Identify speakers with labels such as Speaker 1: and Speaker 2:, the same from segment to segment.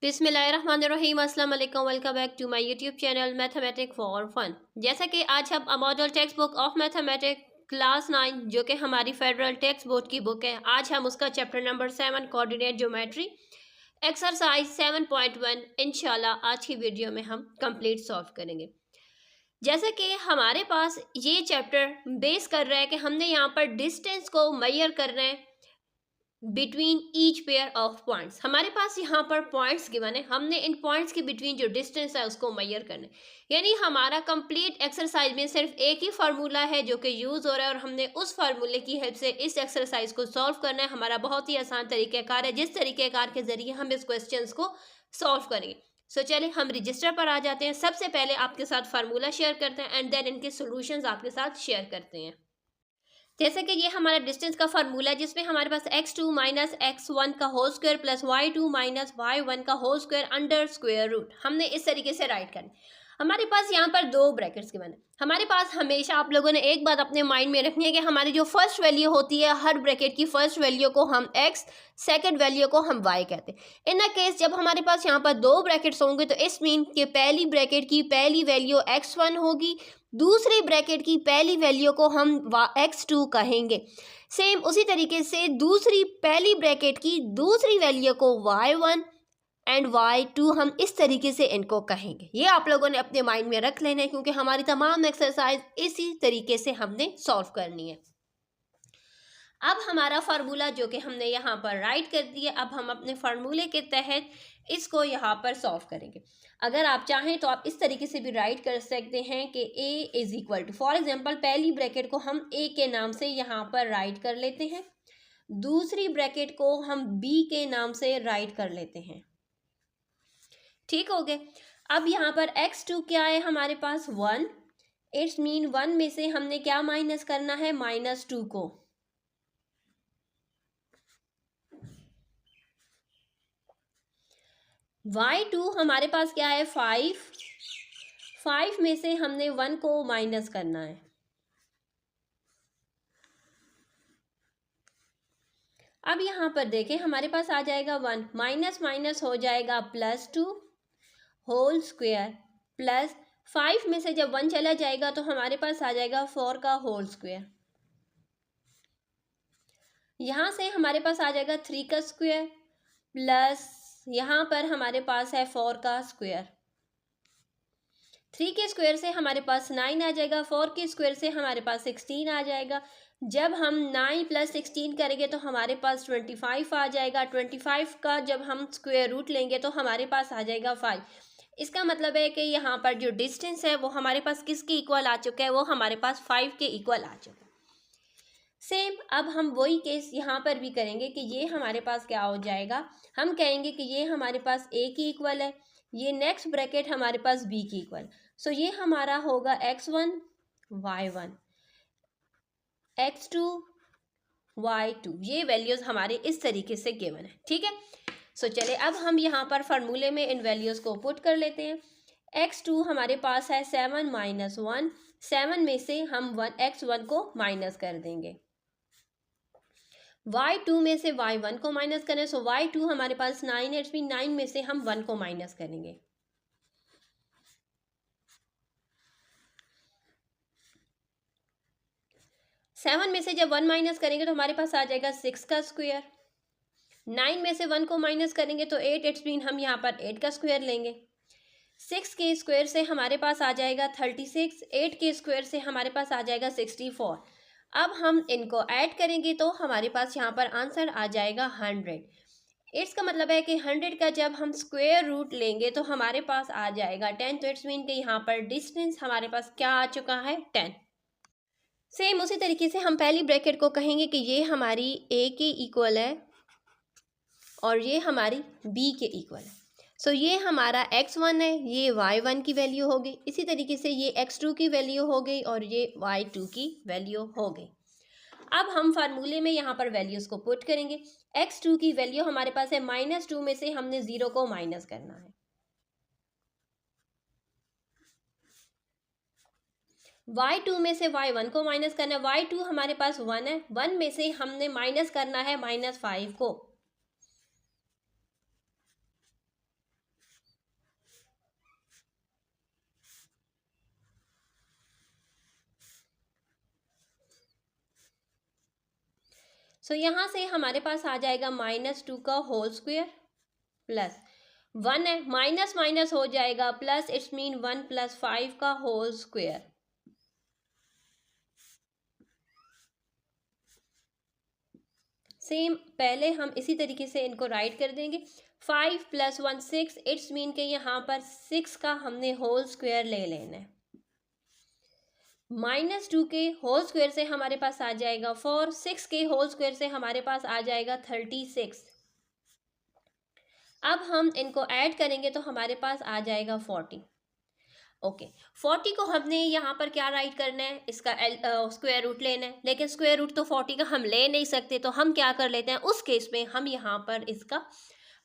Speaker 1: बिस्मिल्लाहिर्रहमानिर्रहीम अस्सलाम वालेकुम। Welcome back to my YouTube channel mathematic for fun. जैसा कि आज हम model text book of mathematic class 9 जो कि हमारी फेडरल टेक्स्ट बोर्ड की बुक है, आज हम उसका chapter number 7 coordinate geometry exercise 7.1 इंशाल्लाह आज की वीडियो में हम कंप्लीट सॉल्व करेंगे। जैसे कि हमारे पास ये चैप्टर बेस कर रहा है कि हमने यहाँ पर डिस्टेंस को मेजर करना है between each pair of points. हमारे पास यहाँ पर पॉइंट्स गिवन है, हमने इन पॉइंट्स के बिटवीन जो डिस्टेंस है उसको मेजर करना है। यानी हमारा कंप्लीट एक्सरसाइज में सिर्फ एक ही फार्मूला है जो कि यूज़ हो रहा है और हमने उस फार्मूले की हेल्प से इस एक्सरसाइज को सॉल्व करना है। हमारा बहुत ही आसान तरीक़ेकार है जिस तरीक़ेकार के ज़रिए हम इस क्वेश्चन को सॉल्व करेंगे। चलिए हम रजिस्टर पर आ जाते हैं। सबसे पहले आपके साथ फार्मूला शेयर करते हैं एंड देन इनके सोल्यूशंस आपके साथ शेयर करते हैं। जैसे कि ये हमारा डिस्टेंस का फार्मूला है जिसमें हमारे पास x2 माइनस x1 का whole square plus y2 minus y1 का whole square under square root हमने इस तरीके से राइट करना। हमारे पास यहाँ पर दो ब्रैकेट्स के बने। हमारे पास हमेशा आप लोगों ने एक बात अपने माइंड में रखनी है कि हमारी जो फर्स्ट वैल्यू होती है हर ब्रैकेट की फर्स्ट वैल्यू को हम x, सेकंड वैल्यू को हम y कहते हैं। इन अ केस जब हमारे पास यहाँ पर दो ब्रैकेट्स होंगे तो इस मीन के पहली ब्रैकेट की पहली वैल्यू x1 होगी, दूसरी ब्रैकेट की पहली वैल्यू को हम x2 कहेंगे। सेम उसी तरीके से दूसरी पहली ब्रैकेट की दूसरी वैल्यू को y1 एंड y2 हम इस तरीके से इनको कहेंगे। ये आप लोगों ने अपने माइंड में रख लेना है क्योंकि हमारी तमाम एक्सरसाइज इसी तरीके से हमने सॉल्व करनी है। अब हमारा फार्मूला जो कि हमने यहाँ पर राइट कर दिया, अब हम अपने फार्मूले के तहत इसको यहाँ पर सॉल्व करेंगे। अगर आप चाहें तो आप इस तरीके से भी राइट कर सकते हैं कि a is equal to, for example पहली ब्रैकेट को हम a के नाम से यहाँ पर राइट कर लेते हैं, दूसरी ब्रैकेट को हम b के नाम से राइट कर लेते हैं। ठीक हो गए। अब यहाँ पर x2 क्या है हमारे पास 1, इट्स मीन 1 में से हमने क्या माइनस करना है, -2 को। y2 हमारे पास क्या है 5 में से हमने 1 को माइनस करना है। अब यहाँ पर देखें हमारे पास आ जाएगा 1 माइनस माइनस हो जाएगा +2 होल स्क्वायर प्लस 5 में से जब 1 चला जाएगा तो हमारे पास आ जाएगा 4 का होल स्क्वायर। यहाँ से हमारे पास आ जाएगा 3 का स्क्वायर प्लस यहाँ पर हमारे पास है 4 का स्क्वायर। 3 के स्क्वायर से हमारे पास 9 आ जाएगा, 4 के स्क्वायर से हमारे पास 16 आ जाएगा। जब हम 9 + 16 करेंगे तो हमारे पास 25 आ जाएगा। 25 का जब हम स्क्वायर रूट लेंगे तो हमारे पास आ जाएगा 5। इसका मतलब है कि यहाँ पर जो डिस्टेंस है वो हमारे पास किसके इक्वल आ चुका है, वो हमारे पास 5 के इक्वल आ चुका है। सेम अब हम वही केस यहाँ पर भी करेंगे कि ये हमारे पास क्या हो जाएगा, हम कहेंगे कि ये हमारे पास a की इक्वल है, ये नेक्स्ट ब्रैकेट हमारे पास b की इक्वल। सो ये हमारा होगा x1 y1 x2 y2, ये वैल्यूज़ हमारे इस तरीके से गिवन है। ठीक है। सो चले अब हम यहाँ पर फार्मूले में इन वैल्यूज़ को पुट कर लेते हैं। x2 हमारे पास है 7 - 1, 7 में से हम x1 को माइनस कर देंगे, y2 में से y1 को माइनस करें। सो y2 हमारे पास 9 है, 9 में से हम 1 को माइनस करेंगे। सेवन में से जब 1 माइनस करेंगे तो हमारे पास आ जाएगा 6 का स्क्वायर। 9 में से 1 को माइनस करेंगे तो 8, इट्स मीन हम यहाँ पर 8 का स्क्वायर लेंगे। 6 के स्क्वायर से हमारे पास आ जाएगा 36, 8 के स्क्वायर से हमारे पास आ जाएगा 64। अब हम इनको ऐड करेंगे तो हमारे पास यहाँ पर आंसर आ जाएगा 100। इसका मतलब है कि 100 का जब हम स्क्वायर रूट लेंगे तो हमारे पास आ जाएगा 10। तो इट्स मीन कि यहाँ पर डिस्टेंस हमारे पास क्या आ चुका है, 10। सेम उसी तरीके से हम पहली ब्रैकेट को कहेंगे कि ये हमारी a के इक्वल है और ये हमारी b के इक्वल है। सो ये हमारा x1 है, ये y1 की वैल्यू हो गई। इसी तरीके से ये x2 की वैल्यू हो गई और ये y2 की वैल्यू हो गई। अब हम फार्मूले में यहाँ पर वैल्यूज़ को पुट करेंगे। x2 की वैल्यू हमारे पास है -2 में से हमने 0 को माइनस करना है। y2 में से y1 को माइनस करना है। y2 हमारे पास 1 है, 1 में से हमने माइनस करना है -5 को। सो यहाँ से हमारे पास आ जाएगा -2 का होल स्क्वायर प्लस 1 है, माइनस माइनस हो जाएगा प्लस, इट्स मीन 1 + 5 का होल स्क्वायर। सेम पहले हम इसी तरीके से इनको राइट कर देंगे। 5 + 1 6, इट्स मीन के यहाँ पर 6 का हमने होल स्क्वायर ले लेना है। -2 के होल स्क्वायर से हमारे पास आ जाएगा 4, 6 के होल स्क्वायर से हमारे पास आ जाएगा 36। अब हम इनको ऐड करेंगे तो हमारे पास आ जाएगा 40। ओके, 40 को हमने यहाँ पर क्या राइट करना है, इसका स्क्वायर रूट लेना है, लेकिन स्क्वायर रूट तो 40 का हम ले नहीं सकते, तो हम क्या कर लेते हैं उस केस में, हम यहाँ पर इसका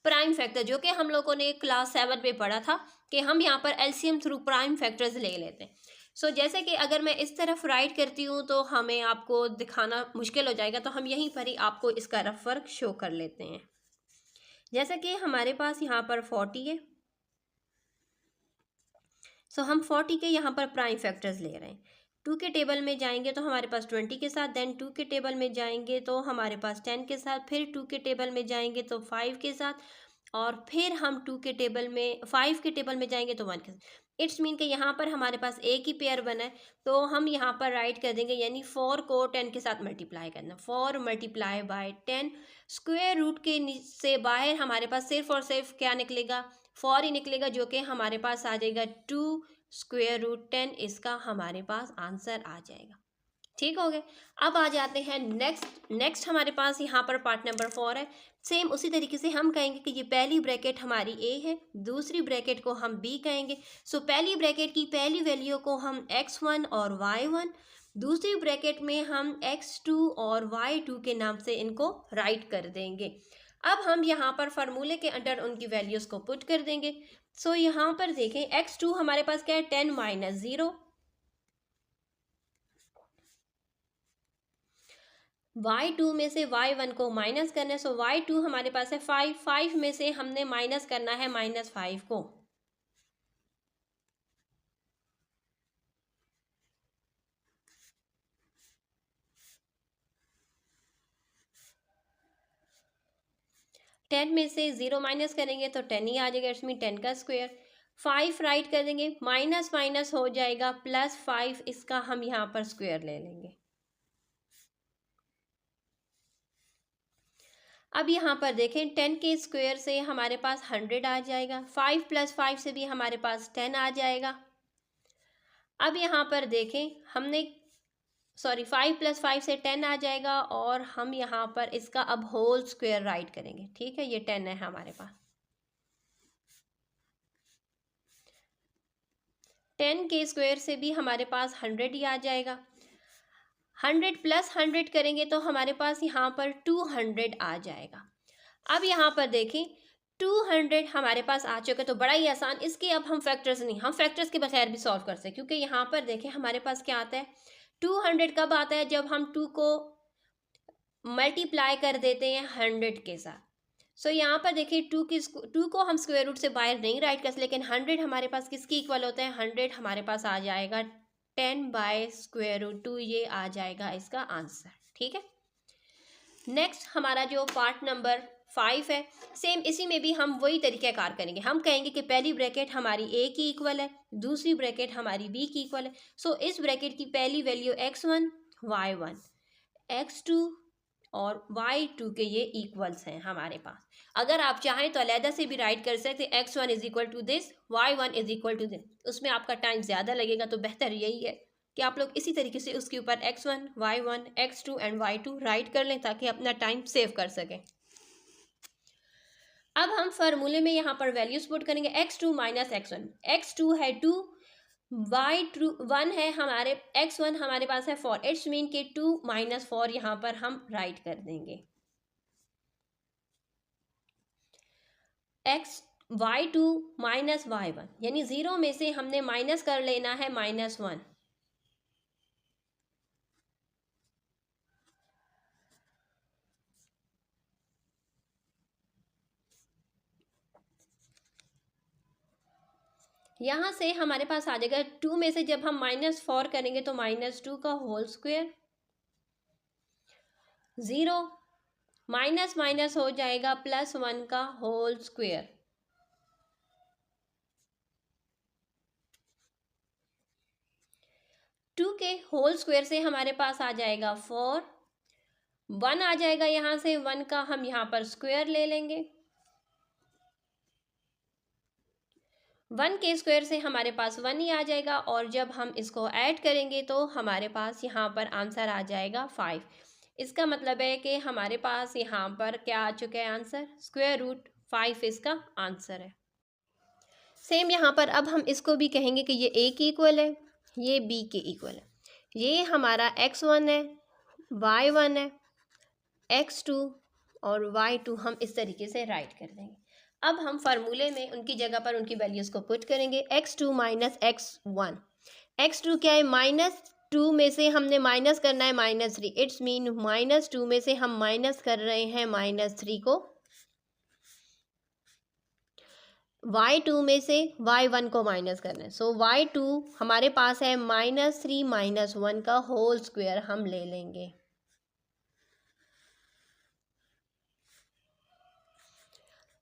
Speaker 1: प्राइम फैक्टर, जो कि हम लोगों ने क्लास 7 में पढ़ा था कि हम यहाँ पर एलसीएम थ्रू प्राइम फैक्टर्स ले लेते हैं। सो जैसे कि अगर मैं इस तरफ राइट करती हूँ तो हमें आपको दिखाना मुश्किल हो जाएगा, तो हम यहीं पर ही आपको इसका रफ वर्क शो कर लेते हैं। जैसे कि हमारे पास यहाँ पर 40 है, सो हम 40 के यहाँ पर प्राइम फैक्टर्स ले रहे हैं। 2 के टेबल में जाएंगे तो हमारे पास 20 के साथ, देन 2 के टेबल में जाएंगे तो हमारे पास 10 के साथ, फिर 2 के टेबल में जाएंगे तो 5 के साथ, और फिर हम 2 के टेबल में 5 के टेबल में जाएंगे तो 1 के साथ। इट्स मीन कि यहाँ पर हमारे पास एक ही पेयर बना है, तो हम यहाँ पर राइट कर देंगे, यानी 4 को 10 के साथ मल्टीप्लाई करना। 4 × 10, स्क्वायर रूट के से बाहर हमारे पास सिर्फ और सिर्फ क्या निकलेगा, 4 ही निकलेगा, जो कि हमारे पास आ जाएगा 2 √10। इसका हमारे पास आंसर आ जाएगा। ठीक हो गया। अब आ जाते हैं नेक्स्ट हमारे पास यहाँ पर पार्ट नंबर 4 है। सेम उसी तरीके से हम कहेंगे कि ये पहली ब्रैकेट हमारी ए है, दूसरी ब्रैकेट को हम बी कहेंगे। सो पहली ब्रैकेट की पहली वैल्यू को हम x1 और y1, दूसरी ब्रैकेट में हम x2 और y2 के नाम से इनको राइट कर देंगे। अब हम यहाँ पर फार्मूले के अंडर उनकी वैल्यूज़ को पुट कर देंगे। सो यहाँ पर देखें, x2 हमारे पास क्या है, 10 - 0, y2 में से y1 को माइनस करना है, सो y2 हमारे पास है 5, 5 में से हमने माइनस करना है -5 को। टेन में से 0 माइनस करेंगे तो 10 ही आ जाएगा, इट्स मीन 10 का स्क्वायर। 5 राइट कर देंगे, माइनस माइनस हो जाएगा +5, इसका हम यहाँ पर स्क्वायर ले लेंगे। अब यहाँ पर देखें, 10 के स्क्वायर से हमारे पास 100 आ जाएगा, 5 + 5 से भी हमारे पास 10 आ जाएगा। अब यहाँ पर देखें, 5 + 5 से 10 आ जाएगा, और हम यहाँ पर इसका अब होल स्क्वायर राइट करेंगे। ठीक है, ये 10 है हमारे पास। 10 के स्क्वायर से भी हमारे पास 100 ही आ जाएगा। 100 + 100 करेंगे तो हमारे पास यहाँ पर 200 आ जाएगा। अब यहाँ पर देखें, 200 हमारे पास आ चुका, तो बड़ा ही आसान। इसके अब हम फैक्टर्स नहीं, हम फैक्टर्स के बगैर भी सॉल्व कर सकते, क्योंकि यहाँ पर देखें हमारे पास क्या आता है, 200 कब आता है, जब हम 2 को मल्टीप्लाई कर देते हैं 100 के साथ। सो यहाँ पर देखिए, 2 को हम स्क्वायर रूट से बाहर नहीं राइट कर सकते, लेकिन 100 हमारे पास किसकी इक्वल होता है, 100 हमारे पास आ जाएगा 10/√2, ये आ जाएगा इसका आंसर। ठीक है। नेक्स्ट हमारा जो पार्ट नंबर 5 है, सेम इसी में भी हम वही तरीक़ाकार करेंगे। हम कहेंगे कि पहली ब्रैकेट हमारी ए की इक्वल है, दूसरी ब्रैकेट हमारी बी की इक्वल है। सो इस ब्रैकेट की पहली वैल्यू x1, y1, x2 और y2 के ये इक्वल्स हैं हमारे पास। अगर आप चाहें तो अलहदा से भी राइट कर सकते, x1 = दिस, y1 = दिस। उसमें आपका टाइम ज़्यादा लगेगा, तो बेहतर यही है कि आप लोग इसी तरीके से उसके ऊपर x1, y1, x2 and y2 right कर लें, ताकि अपना टाइम सेव कर सकें। अब हम फार्मूले में यहाँ पर वैल्यूज पुट करेंगे, x2 - x1। x2 है 2, y2 1 है हमारे, x1 हमारे पास है 4, इट्स मीन के 2 - 4 यहाँ पर हम राइट कर देंगे। y2 - y1, यानी 0 में से हमने माइनस कर लेना है -1। यहाँ से हमारे पास आ जाएगा 2 में से जब हम -4 करेंगे तो -2 का होल स्क्वायर, 0 माइनस माइनस हो जाएगा +1 का होल स्क्वायर। टू के होल स्क्वायर से हमारे पास आ जाएगा 4, 1 आ जाएगा यहाँ से, 1 का हम यहाँ पर स्क्वायर ले लेंगे। 1 के स्क्वायर से हमारे पास 1 ही आ जाएगा, और जब हम इसको ऐड करेंगे तो हमारे पास यहाँ पर आंसर आ जाएगा 5। इसका मतलब है कि हमारे पास यहाँ पर क्या आ चुका है आंसर, √5 इसका आंसर है। सेम यहाँ पर अब हम इसको भी कहेंगे कि ये ए की इक्वल है, ये बी के इक्वल है। ये हमारा x1 है, y1 है, x2 और y2 हम इस तरीके से राइट कर देंगे। अब हम फार्मूले में उनकी जगह पर उनकी वैल्यूज़ को पुट करेंगे। x2 माइनस x1, x2 क्या है, -2 में से हमने माइनस करना है -3, इट्स मीन -2 में से हम माइनस कर रहे हैं -3 को, y2 में से y1 को माइनस करना है। सो y2 हमारे पास है -3 - 1 का होल स्क्वायर हम ले लेंगे।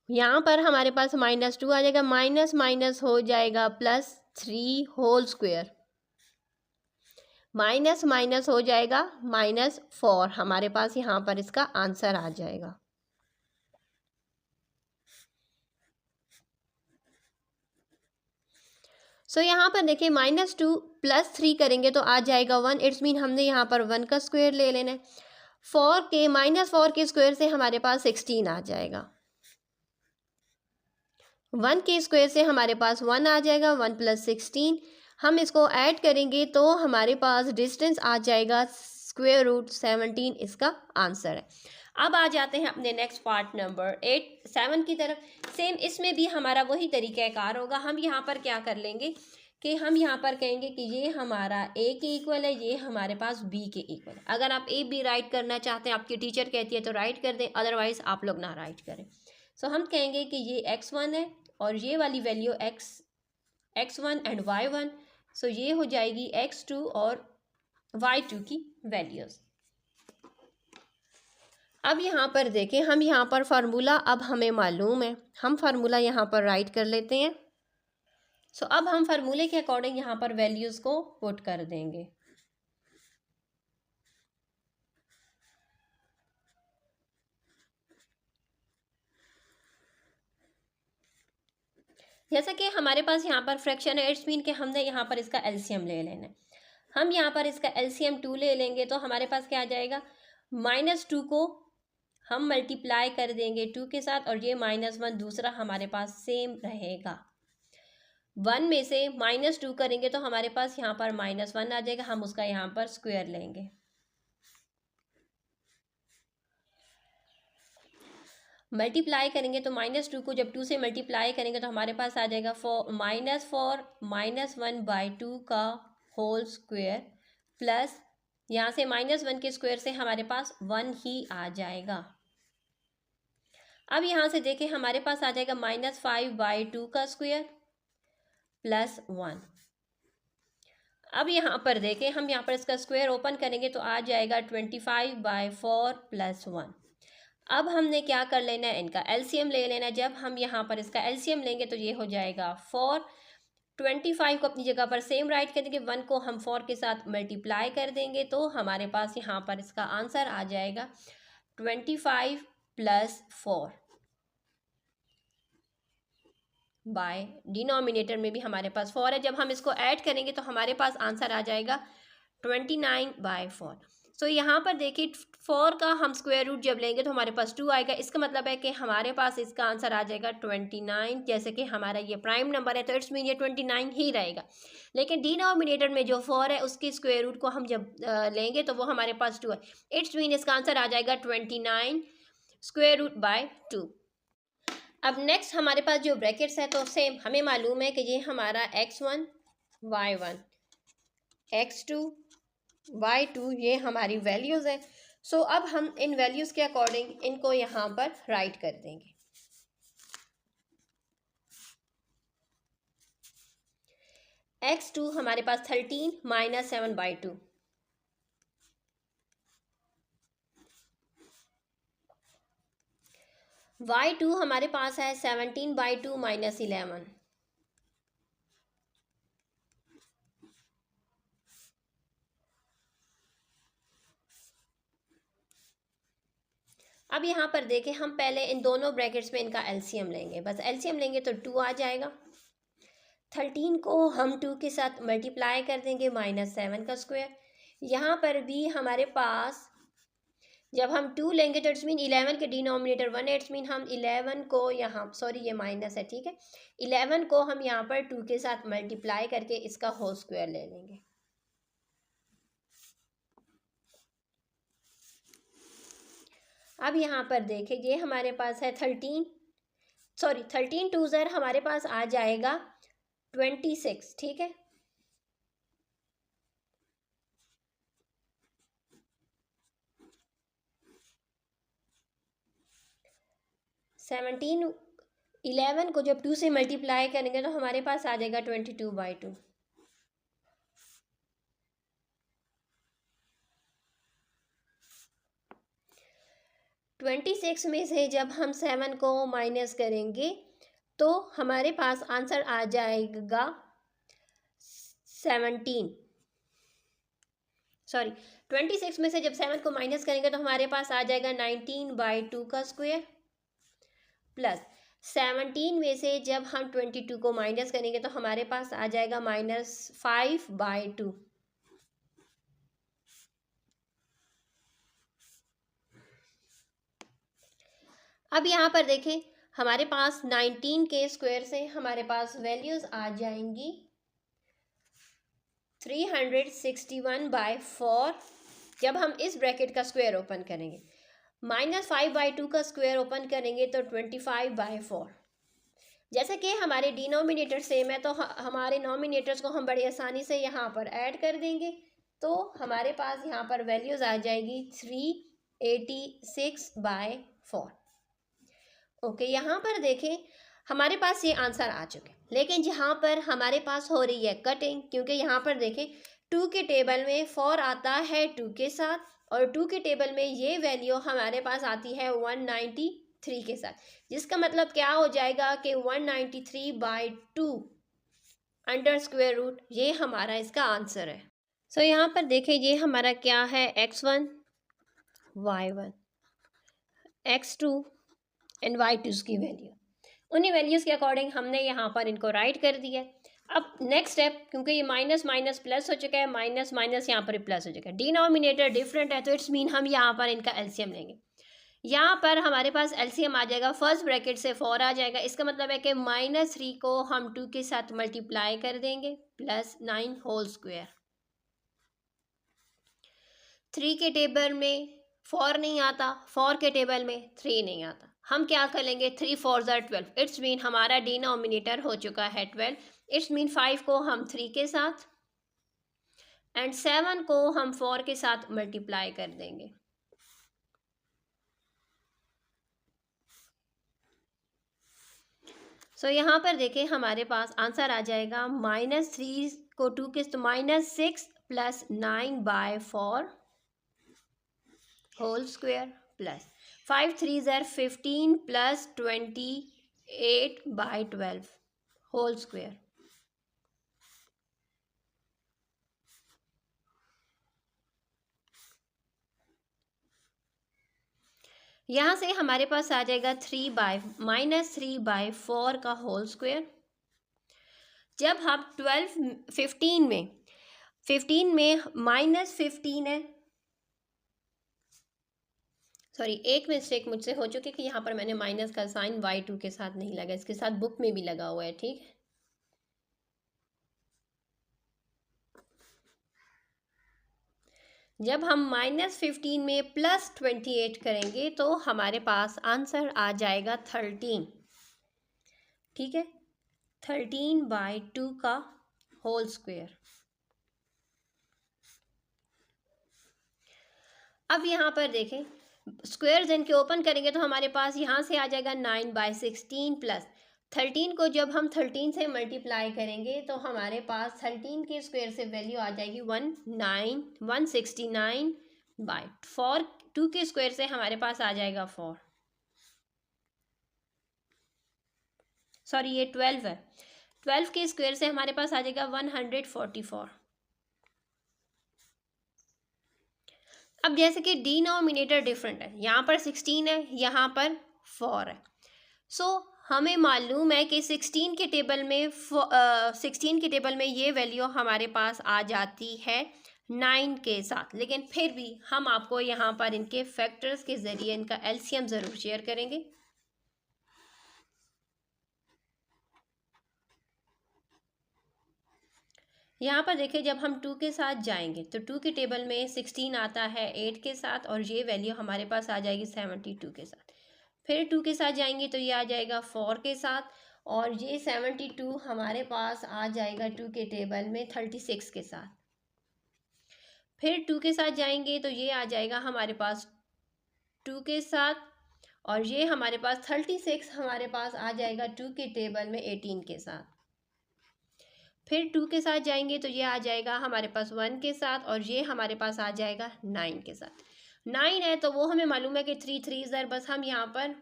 Speaker 1: यहाँ पर हमारे पास -2 आ जाएगा, माइनस माइनस हो जाएगा +3 होल स्क्वायर, माइनस माइनस हो जाएगा -4, हमारे पास यहाँ पर इसका आंसर आ जाएगा। सो यहाँ पर देखिए -2 + 3 करेंगे तो आ जाएगा 1, इट्स मीन हमने यहाँ पर 1 का स्क्वायर ले लेना है। -4 के स्क्वायर से हमारे पास 16 आ जाएगा। 1 के स्क्वायर से हमारे पास 1 आ जाएगा, 1 + 16 हम इसको ऐड करेंगे तो हमारे पास डिस्टेंस आ जाएगा √17, इसका आंसर है। अब आ जाते हैं अपने नेक्स्ट पार्ट नंबर 7 की तरफ। सेम इसमें भी हमारा वही तरीक़ाकार होगा। हम यहाँ पर क्या कर लेंगे कि हम यहाँ पर कहेंगे कि ये हमारा a के इक्वल है, ये हमारे पास b के इक्वल है। अगर आप a b राइट करना चाहते हैं, आपकी टीचर कहती है तो राइट कर दें, अदरवाइज़ आप लोग ना राइट करें। सो हम कहेंगे कि ये x1 है और ये वाली वैल्यू x1 एंड y1, सो ये हो जाएगी x2 और y2 की वैल्यूज़। अब यहाँ पर देखें, हम यहाँ पर फार्मूला अब हमें मालूम है, हम फार्मूला यहाँ पर राइट कर लेते हैं। सो अब हम फार्मूले के अकॉर्डिंग यहाँ पर वैल्यूज़ को पुट कर देंगे। जैसा कि हमारे पास यहाँ पर फ्रैक्शन है, इट्स मीन कि हमने यहाँ पर इसका एलसीएम ले लेना है। हम यहाँ पर इसका एलसीएम 2 ले लेंगे तो हमारे पास क्या आ जाएगा, -2 को हम मल्टीप्लाई कर देंगे 2 के साथ, और ये -1 दूसरा हमारे पास सेम रहेगा। 1 में से -2 करेंगे तो हमारे पास यहाँ पर -1 आ जाएगा, हम उसका यहाँ पर स्क्वायर लेंगे। मल्टीप्लाई करेंगे तो -2 को जब 2 से मल्टीप्लाई करेंगे तो हमारे पास आ जाएगा -4 -1/2 का होल स्क्वायर, प्लस यहाँ से -1 के स्क्वायर से हमारे पास 1 ही आ जाएगा। अब यहाँ से देखें, हमारे पास आ जाएगा -5/2 का स्क्वायर प्लस 1। अब यहाँ पर देखें, हम यहाँ पर इसका स्क्वायर ओपन करेंगे तो आ जाएगा 25/4 प्लस 1। अब हमने क्या कर लेना है, इनका एलसीएम ले लेना है। जब हम यहाँ पर इसका एलसीएम लेंगे तो ये हो जाएगा 4। 25 को अपनी जगह पर सेम राइट कर देंगे, 1 को हम 4 के साथ मल्टीप्लाई कर देंगे तो हमारे पास यहाँ पर इसका आंसर आ जाएगा 25 + 4। बाय डिनोमिनेटर में भी हमारे पास 4 है, जब हम इसको ऐड करेंगे तो हमारे पास आंसर आ जाएगा 29/4। सो यहाँ पर देखिए, 4 का हम स्क्वायर रूट जब लेंगे तो हमारे पास 2 आएगा। इसका मतलब है कि हमारे पास इसका आंसर आ जाएगा 29। जैसे कि हमारा ये प्राइम नंबर है तो इट्स मीन ये 29 ही रहेगा, लेकिन डिनोमिनेटर में जो 4 है उसके स्क्वायर रूट को हम जब लेंगे तो वो हमारे पास 2 है। इट्स मीन इसका आंसर आ जाएगा 29√2। अब नेक्स्ट हमारे पास जो ब्रैकेट्स है तो सेम हमें मालूम है कि ये हमारा x1 y1 x2 y2 ये हमारी वैल्यूज़ है। सो अब हम इन वैल्यूज़ के अकॉर्डिंग इनको यहाँ पर राइट कर देंगे। x2 हमारे पास 13 - 7/2, y2 हमारे पास है 17/2 माइनस 11। अब यहाँ पर देखें, हम पहले इन दोनों ब्रैकेट्स में इनका एलसीएम लेंगे। बस एलसीएम लेंगे तो 2 आ जाएगा। 13 को हम 2 के साथ मल्टीप्लाई कर देंगे, -7 का स्क्वायर। यहाँ पर भी हमारे पास जब हम 2 लेंगे तो इट्स मीन 11 के डिनोमिनेटर 1 है। इट्स मीन हम 11 को यहाँ, सॉरी ये माइनस है, ठीक है, 11 को हम यहाँ पर 2 के साथ मल्टीप्लाई करके इसका होल स्क्वायर ले लेंगे। अब यहाँ पर देखें, ये हमारे पास है 13 2 ज़र हमारे पास आ जाएगा 26, ठीक है। सेवनटीन 11 को जब 2 से मल्टीप्लाई करेंगे तो हमारे पास आ जाएगा 22/2। ट्वेंटी सिक्स में से जब हम 7 को माइनस करेंगे तो हमारे पास आंसर आ जाएगा 26 में से जब 7 को माइनस करेंगे तो हमारे पास आ जाएगा 19/2 का स्क्वायर, प्लस 17 में से जब हम 22 को माइनस करेंगे तो हमारे पास आ जाएगा -5/2। अब यहाँ पर देखें, हमारे पास 19 के स्क्वायर से हमारे पास वैल्यूज आ जाएंगी 361/4। जब हम इस ब्रैकेट का स्क्वायर ओपन करेंगे, -5/2 का स्क्वायर ओपन करेंगे तो 25/4। जैसे कि हमारे डिनोमिनेटर सेम है तो हमारे नॉमिनेटर्स को हम बड़ी आसानी से यहाँ पर ऐड कर देंगे। तो हमारे पास यहाँ पर वैल्यूज आ जाएगी 386/4। ओके, यहाँ पर देखें, हमारे पास ये आंसर आ चुके, लेकिन जहाँ पर हमारे पास हो रही है कटिंग, क्योंकि यहाँ पर देखें 2 के टेबल में 4 आता है 2 के साथ, और 2 के टेबल में ये वैल्यू हमारे पास आती है 193 के साथ, जिसका मतलब क्या हो जाएगा कि 193/2 अंडर स्क्वायर रूट, ये हमारा इसका आंसर है। सो यहाँ पर देखें, ये हमारा क्या है, x1 y1 x2 and y2 की वैल्यू, उन्हीं वैल्यूज़ के अकॉर्डिंग हमने यहाँ पर इनको राइट कर दिया है। अब नेक्स्ट स्टेप, क्योंकि ये माइनस माइनस प्लस हो चुका है, माइनस माइनस यहाँ पर प्लस हो चुका है, डिनोमिनेटर डिफरेंट है, तो इट्स मीन हम यहाँ पर इनका एलसीएम लेंगे। यहाँ पर हमारे पास एलसीएम आ जाएगा, फर्स्ट ब्रैकेट से 4 आ जाएगा, इसका मतलब है कि -3 को हम 2 के साथ मल्टीप्लाई कर देंगे, +9 होल स्क्वायर। 3 के टेबल में 4 नहीं आता, 4 के टेबल में 3 नहीं आता, हम क्या कर लेंगे, 3 4 ज़र 12, इट्स मीन हमारा डिनोमिनेटर हो चुका है 12। इट्स मीन 5 को हम 3 के साथ एंड 7 को हम 4 के साथ मल्टीप्लाई कर देंगे। सो यहाँ पर देखें, हमारे पास आंसर आ जाएगा -3 को 2 के, तो -6 + 9/4 होल स्क्वायर, प्लस 5 3 ज़र 15 + 28/12 होल स्क्वायर। यहाँ से हमारे पास आ जाएगा -3/4 का होल स्क्वायर। जब हम 15 में -15 है, सॉरी एक मिस्टेक मुझसे हो चुकी है कि यहाँ पर मैंने माइनस का साइन y2 के साथ नहीं लगा, इसके साथ बुक में भी लगा हुआ है, ठीक है। जब हम -15 में +28 करेंगे तो हमारे पास आंसर आ जाएगा 13, ठीक है, 13/2 का होल स्क्वायर। अब यहाँ पर देखें, स्क्वायर्स इनके ओपन करेंगे तो हमारे पास यहाँ से आ जाएगा 9/16 प्लस 13 को जब हम 13 से मल्टीप्लाई करेंगे तो हमारे पास 13 के स्क्वायर से वैल्यू आ जाएगी 169/4। 2 के स्क्वायर से हमारे पास आ जाएगा 4। सॉरी ये 12 है, 12 के स्क्वायर से हमारे पास आ जाएगा 144। अब जैसे कि डिनोमिनेटर डिफरेंट है, यहाँ पर 16 है, यहाँ पर 4 है। सो हमें मालूम है कि 16 के टेबल में ये वैल्यू हमारे पास आ जाती है 9 के साथ, लेकिन फिर भी हम आपको यहाँ पर इनके फैक्टर्स के ज़रिए इनका एलसीएम ज़रूर शेयर करेंगे। यहाँ पर देखिए, जब हम 2 के साथ जाएंगे तो 2 के टेबल में 16 आता है 8 के साथ, और ये वैल्यू हमारे पास आ जाएगी 72 के साथ। फिर 2 के साथ जाएंगे तो ये आ जाएगा 4 के साथ, और ये 72 हमारे पास आ जाएगा 2 के टेबल में 36 के साथ। फिर 2 के साथ जाएंगे तो ये आ जाएगा हमारे पास 2 के साथ, और ये हमारे पास 36 हमारे पास आ जाएगा 2 के टेबल में 18 के साथ। फिर 2 के साथ जाएंगे तो ये आ जाएगा हमारे पास 1 के साथ, और ये हमारे पास आ जाएगा 9 के साथ। 9 है तो वो हमें मालूम है कि 3 3 ज़र, बस हम यहाँ पर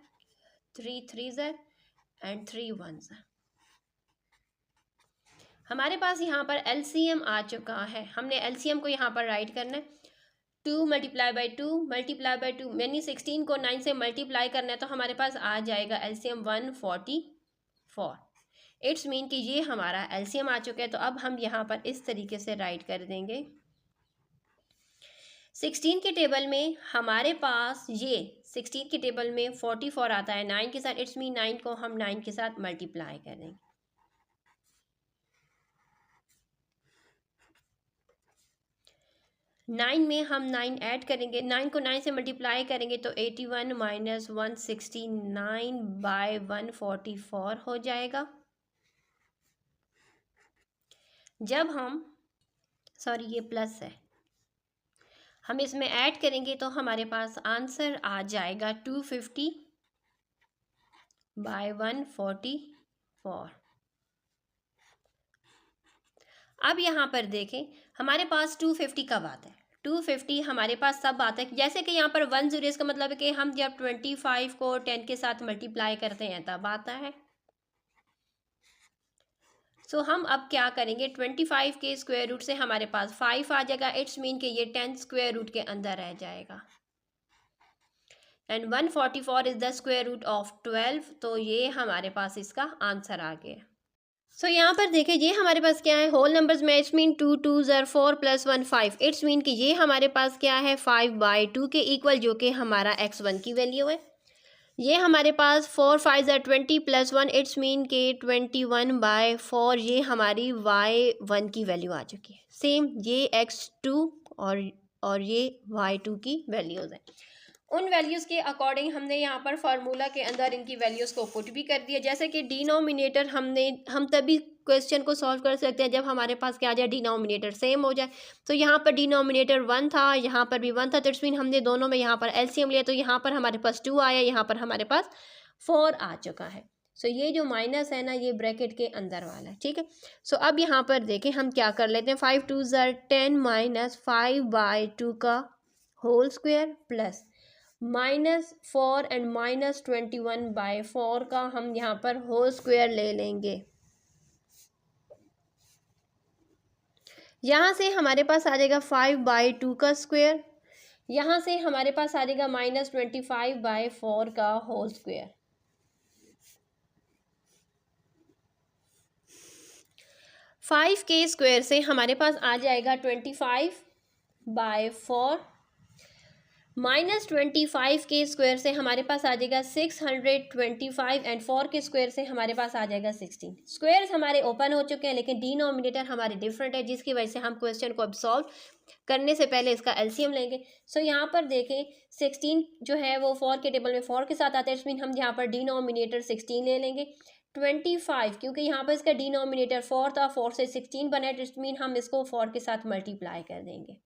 Speaker 1: 3 3 ज़र एंड 3 1 ज़र। हमारे पास यहाँ पर एलसीएम आ चुका है, हमने एलसीएम को यहाँ पर राइट करना है। 2 मल्टीप्लाई बाई 2 मल्टीप्लाई बाई 2, यानी 16 को 9 से मल्टीप्लाई करना है, तो हमारे पास आ जाएगा एलसीएम 144। इट्स मीन कि ये हमारा एलसीएम आ चुका है। तो अब हम यहाँ पर इस तरीके से राइट कर देंगे। 16 के टेबल में हमारे पास ये 16 के टेबल में 44 आता है 9 के साथ, इट्स मीन 9 को हम 9 के साथ मल्टीप्लाई करेंगे। नाइन में हम 9 ऐड करेंगे, 9 को 9 से मल्टीप्लाई करेंगे तो 81 माइनस 169 बाय 144 हो जाएगा। जब हम सॉरी ये प्लस है, हम इसमें ऐड करेंगे तो हमारे पास आंसर आ जाएगा 250 बाय 144। अब यहाँ पर देखें, हमारे पास 250 कब आता है? 250 हमारे पास सब आता है जैसे कि यहाँ पर 1 0, इसका मतलब है कि हम जब 25 को 10 के साथ मल्टीप्लाई करते हैं तब आता है। सो हम अब क्या करेंगे, 25 के स्क्वायर रूट से हमारे पास 5 आ जाएगा, इट्स मीन कि ये 10 स्क्वायर रूट के अंदर रह जाएगा। And 144 is the square root of 12, तो ये हमारे पास इसका आंसर आ गया। सो यहाँ पर देखिए, ये हमारे पास क्या है, होल नंबर्स में, इट्स मीन 2 2 ज़र 4 प्लस 1 5, इट्स मीन कि ये हमारे पास क्या है 5/2 के इक्वल, जो कि हमारा x1 की वैल्यू है। ये हमारे पास 4 5 ज़र 20 प्लस 1, इट्स मीन के 21/4, ये हमारी y1 की वैल्यू आ चुकी है। सेम ये x2 और ये y2 की वैल्यूज़ हैं। उन वैल्यूज़ के अकॉर्डिंग हमने यहाँ पर फार्मूला के अंदर इनकी वैल्यूज़ को पुट भी कर दिया। जैसे कि डिनोमिनेटर हम तभी क्वेश्चन को सॉल्व कर सकते हैं जब हमारे पास क्या आ जाए, डिनोमिनेटर सेम हो जाए। तो यहाँ पर डिनोमिनेटर 1 था, यहाँ पर भी 1 था, तो इट्स मीन हमने दोनों में यहाँ पर एलसीएम लिया, तो यहाँ पर हमारे पास 2 आया, यहाँ पर हमारे पास 4 आ चुका है। सो ये जो माइनस है ना, ये ब्रैकेट के अंदर वाला है, ठीक है। सो अब यहाँ पर देखें हम क्या कर लेते हैं, 5 2 ज़र 10 माइनस 5/2 का होल स्क्वायर प्लस -4 एंड -21/4 का हम यहाँ पर होल स्क्वायर ले लेंगे। यहाँ से हमारे पास आ जाएगा 5/2 का स्क्वायर, यहाँ से हमारे पास आ जाएगा -25/4 का होल स्क्वायर। फाइव के स्क्वायर से हमारे पास आ जाएगा 25/4, -25 के स्क्वायर से हमारे पास आ जाएगा 625, एंड 4 के स्क्वायर से हमारे पास आ जाएगा 16। स्क्वायर्स हमारे ओपन हो चुके हैं, लेकिन डिनोमिनेटर हमारे डिफरेंट है, जिसकी वजह से हम क्वेश्चन को अब सॉल्व करने से पहले इसका एलसीएम लेंगे। सो यहाँ पर देखें, 16 जो है वो 4 के टेबल में 4 के साथ आता है, इसमें हम यहाँ पर डिनोमिनेटर 16 ले लेंगे। 25 क्योंकि यहाँ पर इसका डिनोमिनेटर 4 था, 4 से 16 बना है, इट मीन हम इसको 4 के साथ मल्टीप्लाई कर देंगे।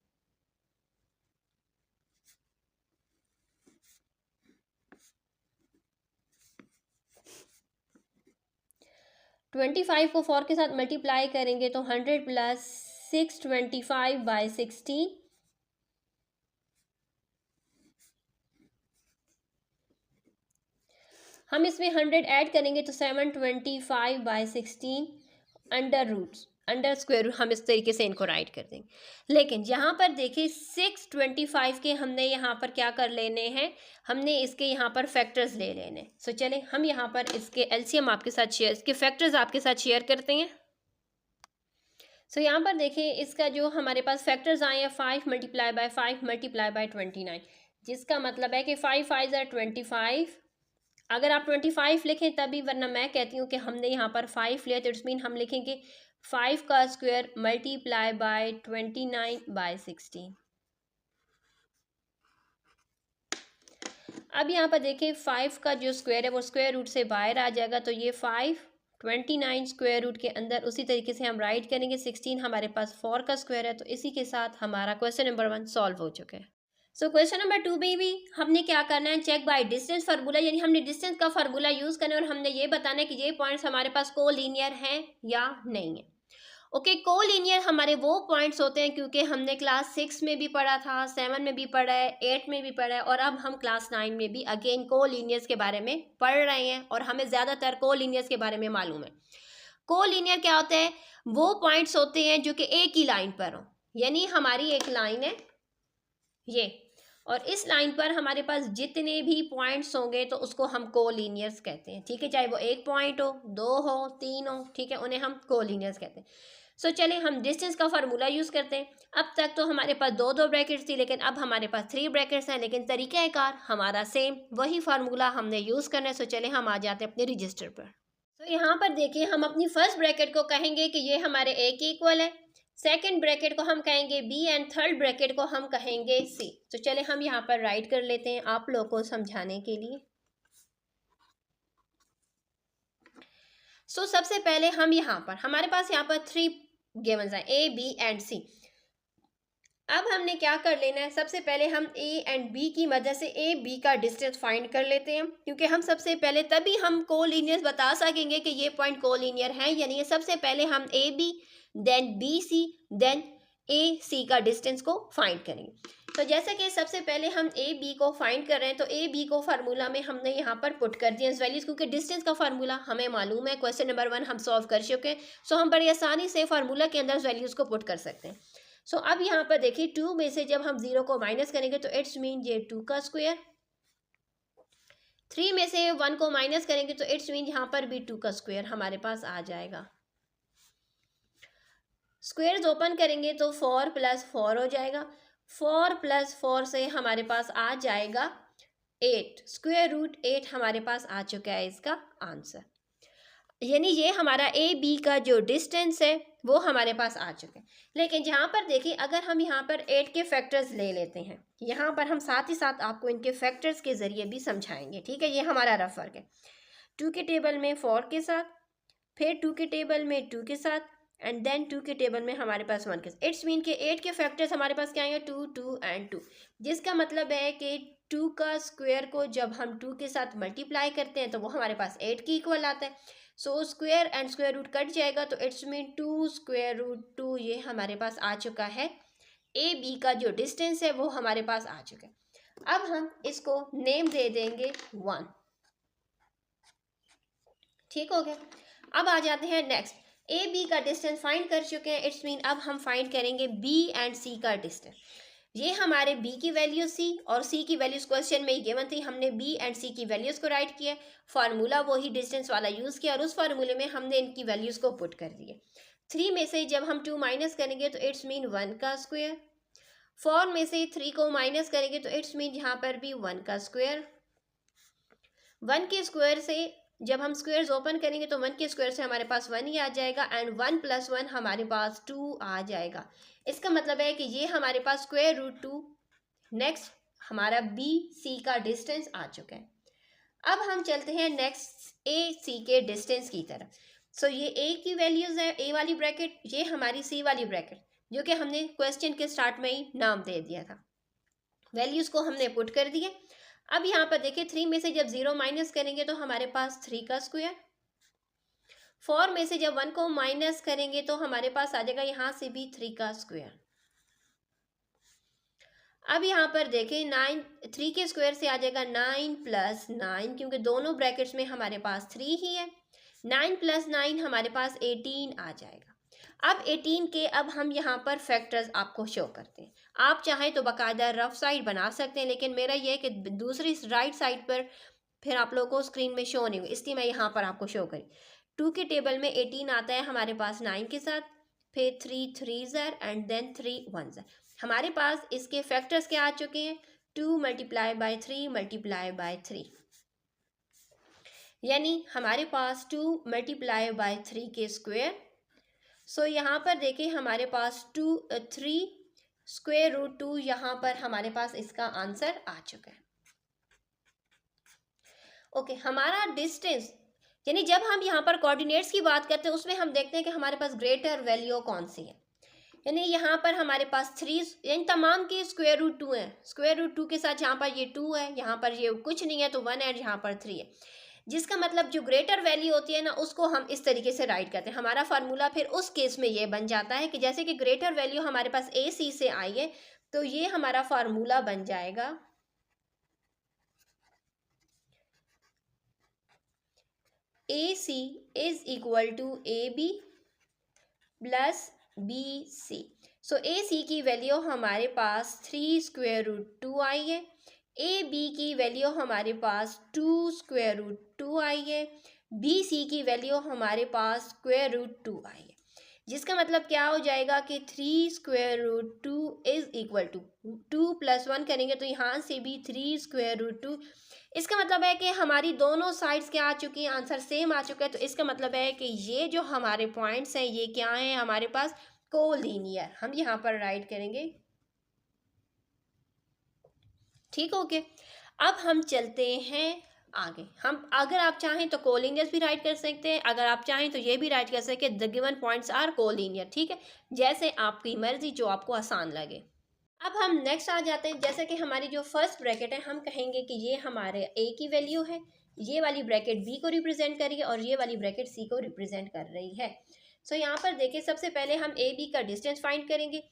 Speaker 1: 25 को 4 के साथ मल्टीप्लाई करेंगे तो 100 प्लस 625/16, हम इसमें 100 ऐड करेंगे तो 725/16 अंडर स्क्वायर रूट, हम इस तरीके से इनको राइट कर देंगे। लेकिन यहाँ पर देखिए 625 के हमने यहाँ पर क्या कर लेने हैं, हमने इसके यहाँ पर फैक्टर्स ले लेने। सो चलें हम यहाँ पर इसके एलसीएम आपके साथ शेयर, इसके फैक्टर्स आपके साथ शेयर करते हैं। सो यहाँ पर देखें इसका जो हमारे पास फैक्टर्स आए हैं 5 × 5 × 29, जिसका मतलब है कि 5 5 ज़ा 25। अगर आप 25 लिखें तभी, वरना मैं कहती हूँ कि हमने यहाँ पर 5 लिया तो इट्स मीन हम लिखेंगे 5 का स्क्वायर × 29/16। अब यहाँ पर देखिए 5 का जो स्क्वायर है वो स्क्वायर रूट से बाहर आ जाएगा, तो ये 5 29 स्क्वायर रूट के अंदर उसी तरीके से हम राइट करेंगे। 16 हमारे पास 4 का स्क्वायर है, तो इसी के साथ हमारा क्वेश्चन नंबर 1 सॉल्व हो चुका है। सो क्वेश्चन नंबर 2 में भी हमने क्या करना है, चेक बाय डिस्टेंस फार्मूला, यानी हमने डिस्टेंस का फार्मूला यूज़ करना है और हमने ये बताना है कि ये पॉइंट्स हमारे पास कोलिनियर हैं या नहीं है। ओके, कोलिनियर हमारे वो पॉइंट्स होते हैं, क्योंकि हमने क्लास 6 में भी पढ़ा था, 7 में भी पढ़ा है, 8 में भी पढ़ा है, और अब हम क्लास 9 में भी अगेन कोलिनियर्स के बारे में पढ़ रहे हैं और हमें ज़्यादातर कोलिनियर्स के बारे में मालूम है। कोलिनियर क्या होता है, वो पॉइंट्स होते हैं जो कि एक ही लाइन पर हो, यानी हमारी एक लाइन है ये, और इस लाइन पर हमारे पास जितने भी पॉइंट्स होंगे तो उसको हम कोलिनियर्स कहते हैं। ठीक है, चाहे वो 1 पॉइंट हो, 2 हो, 3 हो, ठीक है, उन्हें हम कोलिनियर्स कहते हैं। सो चलिए हम डिस्टेंस का फार्मूला यूज़ करते हैं। अब तक तो हमारे पास दो ब्रैकेट्स थी, लेकिन अब हमारे पास 3 ब्रैकेट्स हैं, लेकिन तरीक़ाकार हमारा सेम, वही फार्मूला हमने यूज़ करना है। सो चलिए हम आ जाते हैं अपने रजिस्टर पर। तो यहाँ पर देखिए हम अपनी फर्स्ट ब्रैकेट को कहेंगे कि ये हमारे ए के इक्वल है, सेकंड ब्रैकेट को हम कहेंगे बी एंड थर्ड ब्रैकेट को हम कहेंगे सी। तो चले हम यहाँ पर राइट कर लेते हैं आप लोगों को समझाने के लिए। सबसे पहले हम यहाँ पर, हमारे पास यहाँ पर 3 गिवन्स हैं, ए बी एंड सी। अब हमने क्या कर लेना है, सबसे पहले हम ए एंड बी की मदद से ए बी का डिस्टेंस फाइंड कर लेते हैं, क्योंकि हम सबसे पहले तभी हम कोलिनियर बता सकेंगे कि ये पॉइंट कोलिनियर है या नहीं है। सबसे पहले हम A B then B C then A C का डिस्टेंस को फाइंड करेंगे। तो जैसे कि सबसे पहले हम ए बी को फाइंड कर रहे हैं, तो ए बी को फार्मूला में हमने यहाँ पर पुट कर दिया वैल्यूज, क्योंकि डिस्टेंस का फार्मूला हमें मालूम है। क्वेश्चन नंबर 1 हम सॉल्व कर चुके हैं, सो हम बड़ी आसानी से फार्मूला के अंदर वैल्यूज को पुट कर सकते हैं। अब यहाँ पर देखिए 2 में से जब हम 0 को माइनस करेंगे तो इट्स मीन ये 2 का स्क्वायर, 3 में से 1 को माइनस करेंगे तो इट्स मीन यहाँ पर भी 2 का स्क्वायर हमारे पास आ जाएगा। स्क्वायर्स ओपन करेंगे तो 4 + 4 हो जाएगा, 4 + 4 से हमारे पास आ जाएगा 8, स्क्वायर रूट 8 हमारे पास आ चुका है इसका आंसर। यानी ये हमारा ए बी का जो डिस्टेंस है वो हमारे पास आ चुके हैं। लेकिन यहाँ पर देखिए अगर हम यहाँ पर 8 के फैक्टर्स ले लेते हैं, यहाँ पर हम साथ ही साथ आपको इनके फैक्टर्स के ज़रिए भी समझाएंगे। ठीक है, ये हमारा रफ वर्क है। 2 के टेबल में 4 के साथ, फिर 2 के टेबल में 2 के साथ, एंड देन 2 के टेबल में हमारे पास 1 के साथ। इट्स मीन के 8 के फैक्टर्स हमारे पास क्या आएंगे, 2 2 एंड 2, जिसका मतलब है कि 2 का स्क्वायर को जब हम 2 के साथ मल्टीप्लाई करते हैं तो वो हमारे पास 8 के इक्वल आता है। So square and square root cut जाएगा, तो इट्स मीन 2 स्क्वायर रूट 2 ये हमारे पास आ चुका है। ए बी का जो डिस्टेंस है वो हमारे पास आ चुका है। अब हम इसको नेम दे देंगे 1। ठीक हो गया। अब आ जाते हैं नेक्स्ट, ए बी का डिस्टेंस फाइंड कर चुके हैं, इट्स मीन अब हम फाइंड करेंगे बी एंड सी का डिस्टेंस। ये हमारे b की वैल्यू c और c की वैल्यूज क्वेश्चन में ही गिवन थी, हमने b एंड c की वैल्यूज को राइट किया, फार्मूला वही डिस्टेंस वाला यूज़ किया और उस फार्मूले में हमने इनकी वैल्यूज को पुट कर दिए। 3 में से जब हम 2 माइनस करेंगे तो इट्स मीन 1 का स्क्वायर, 4 में से 3 को माइनस करेंगे तो इट्स मीन यहाँ पर भी 1 का स्क्वायर, 1 के स्क्वायर से जब हम स्क्वायर्स ओपन करेंगे तो 1 के स्क्वायर से हमारे पास 1 ही आ जाएगा, एंड 1 + 1 हमारे पास 2 आ जाएगा। इसका मतलब है कि ये हमारे पास स्क्वायर रूट 2। नेक्स्ट हमारा बी सी का डिस्टेंस आ चुका है। अब हम चलते हैं नेक्स्ट ए सी के डिस्टेंस की तरफ। ये ए की वैल्यूज है, ए वाली ब्रैकेट, ये हमारी सी वाली ब्रैकेट, जो कि हमने क्वेश्चन के स्टार्ट में ही नाम दे दिया था। वैल्यूज को हमने पुट कर दिए। अब यहाँ पर देखिए 3 में से जब 0 माइनस करेंगे तो हमारे पास 3 का स्क्वायर, 4 में से जब 1 को माइनस करेंगे तो हमारे पास आ जाएगा यहाँ से भी 3 का स्क्वायर। अब यहाँ पर देखें 9, 3 के स्क्वायर से आ जाएगा 9 + 9, क्योंकि दोनों ब्रैकेट्स में हमारे पास 3 ही है। 9 + 9 हमारे पास 18 आ जाएगा। अब 18 के अब हम यहाँ पर फैक्टर्स आपको शो करते हैं। आप चाहें तो बाकायदा रफ साइड बना सकते हैं, लेकिन मेरा यह है कि दूसरी राइट साइड पर फिर आप लोगों को स्क्रीन में शो नहीं होगी, इसलिए मैं यहाँ पर आपको शो करी। 2 के टेबल में 18 आता है हमारे पास 9 के साथ, फिर 3 3s एंड देन 3 1s। हमारे पास इसके फैक्टर्स क्या आ चुके हैं, 2 × 3 × 3, यानी हमारे पास 2 × 3 के स्क्वायर। सो यहाँ पर देखें हमारे पास 3 √2, यहाँ पर हमारे पास इसका आंसर आ चुका है। ओके, हमारा डिस्टेंस, यानी जब हम यहाँ पर कोऑर्डिनेट्स की बात करते हैं उसमें हम देखते हैं कि हमारे पास ग्रेटर वैल्यू कौन सी है। यानी यहाँ पर हमारे पास 3, यानी तमाम के √2 है। √2 के साथ यहाँ पर ये 2 है, यहाँ पर ये कुछ नहीं है तो 1 है, यहाँ पर 3 है, जिसका मतलब जो ग्रेटर वैल्यू होती है ना उसको हम इस तरीके से राइट करते हैं। हमारा फार्मूला फिर उस केस में ये बन जाता है कि जैसे कि ग्रेटर वैल्यू हमारे पास AC से आई है, तो ये हमारा फार्मूला बन जाएगा AC = AB + BC। सो AC की वैल्यू हमारे पास 3 √2 आई है, AB की वैल्यू हमारे पास 2 √2 आई है, BC की वैल्यू हमारे पास √2 आई है, जिसका मतलब क्या हो जाएगा कि 3 √2 = 2 + 1 करेंगे तो यहाँ से भी 3 √2। इसका मतलब है कि हमारी दोनों साइड्स क्या आ चुकी हैं, आंसर सेम आ चुका है। तो इसका मतलब है कि ये जो हमारे पॉइंट्स हैं ये क्या हैं, हमारे पास कोलिनियर। हम यहाँ पर राइट करेंगे, ठीक हो गया। अब हम चलते हैं आगे। हम अगर आप चाहें तो कोलिनियर्स भी राइट कर सकते हैं, अगर आप चाहें तो ये भी राइट कर सकते हैं the given points are collinear, ठीक है, जैसे आपकी मर्जी, जो आपको आसान लगे। अब हम नेक्स्ट आ जाते हैं। जैसे कि हमारी जो फर्स्ट ब्रैकेट है हम कहेंगे कि ये हमारे A की वैल्यू है, ये वाली ब्रैकेट B को रिप्रेजेंट करिए और ये वाली ब्रैकेट C को रिप्रेजेंट कर रही है। सो यहाँ पर देखिए सबसे पहले हम AB का डिस्टेंस फाइंड करेंगे।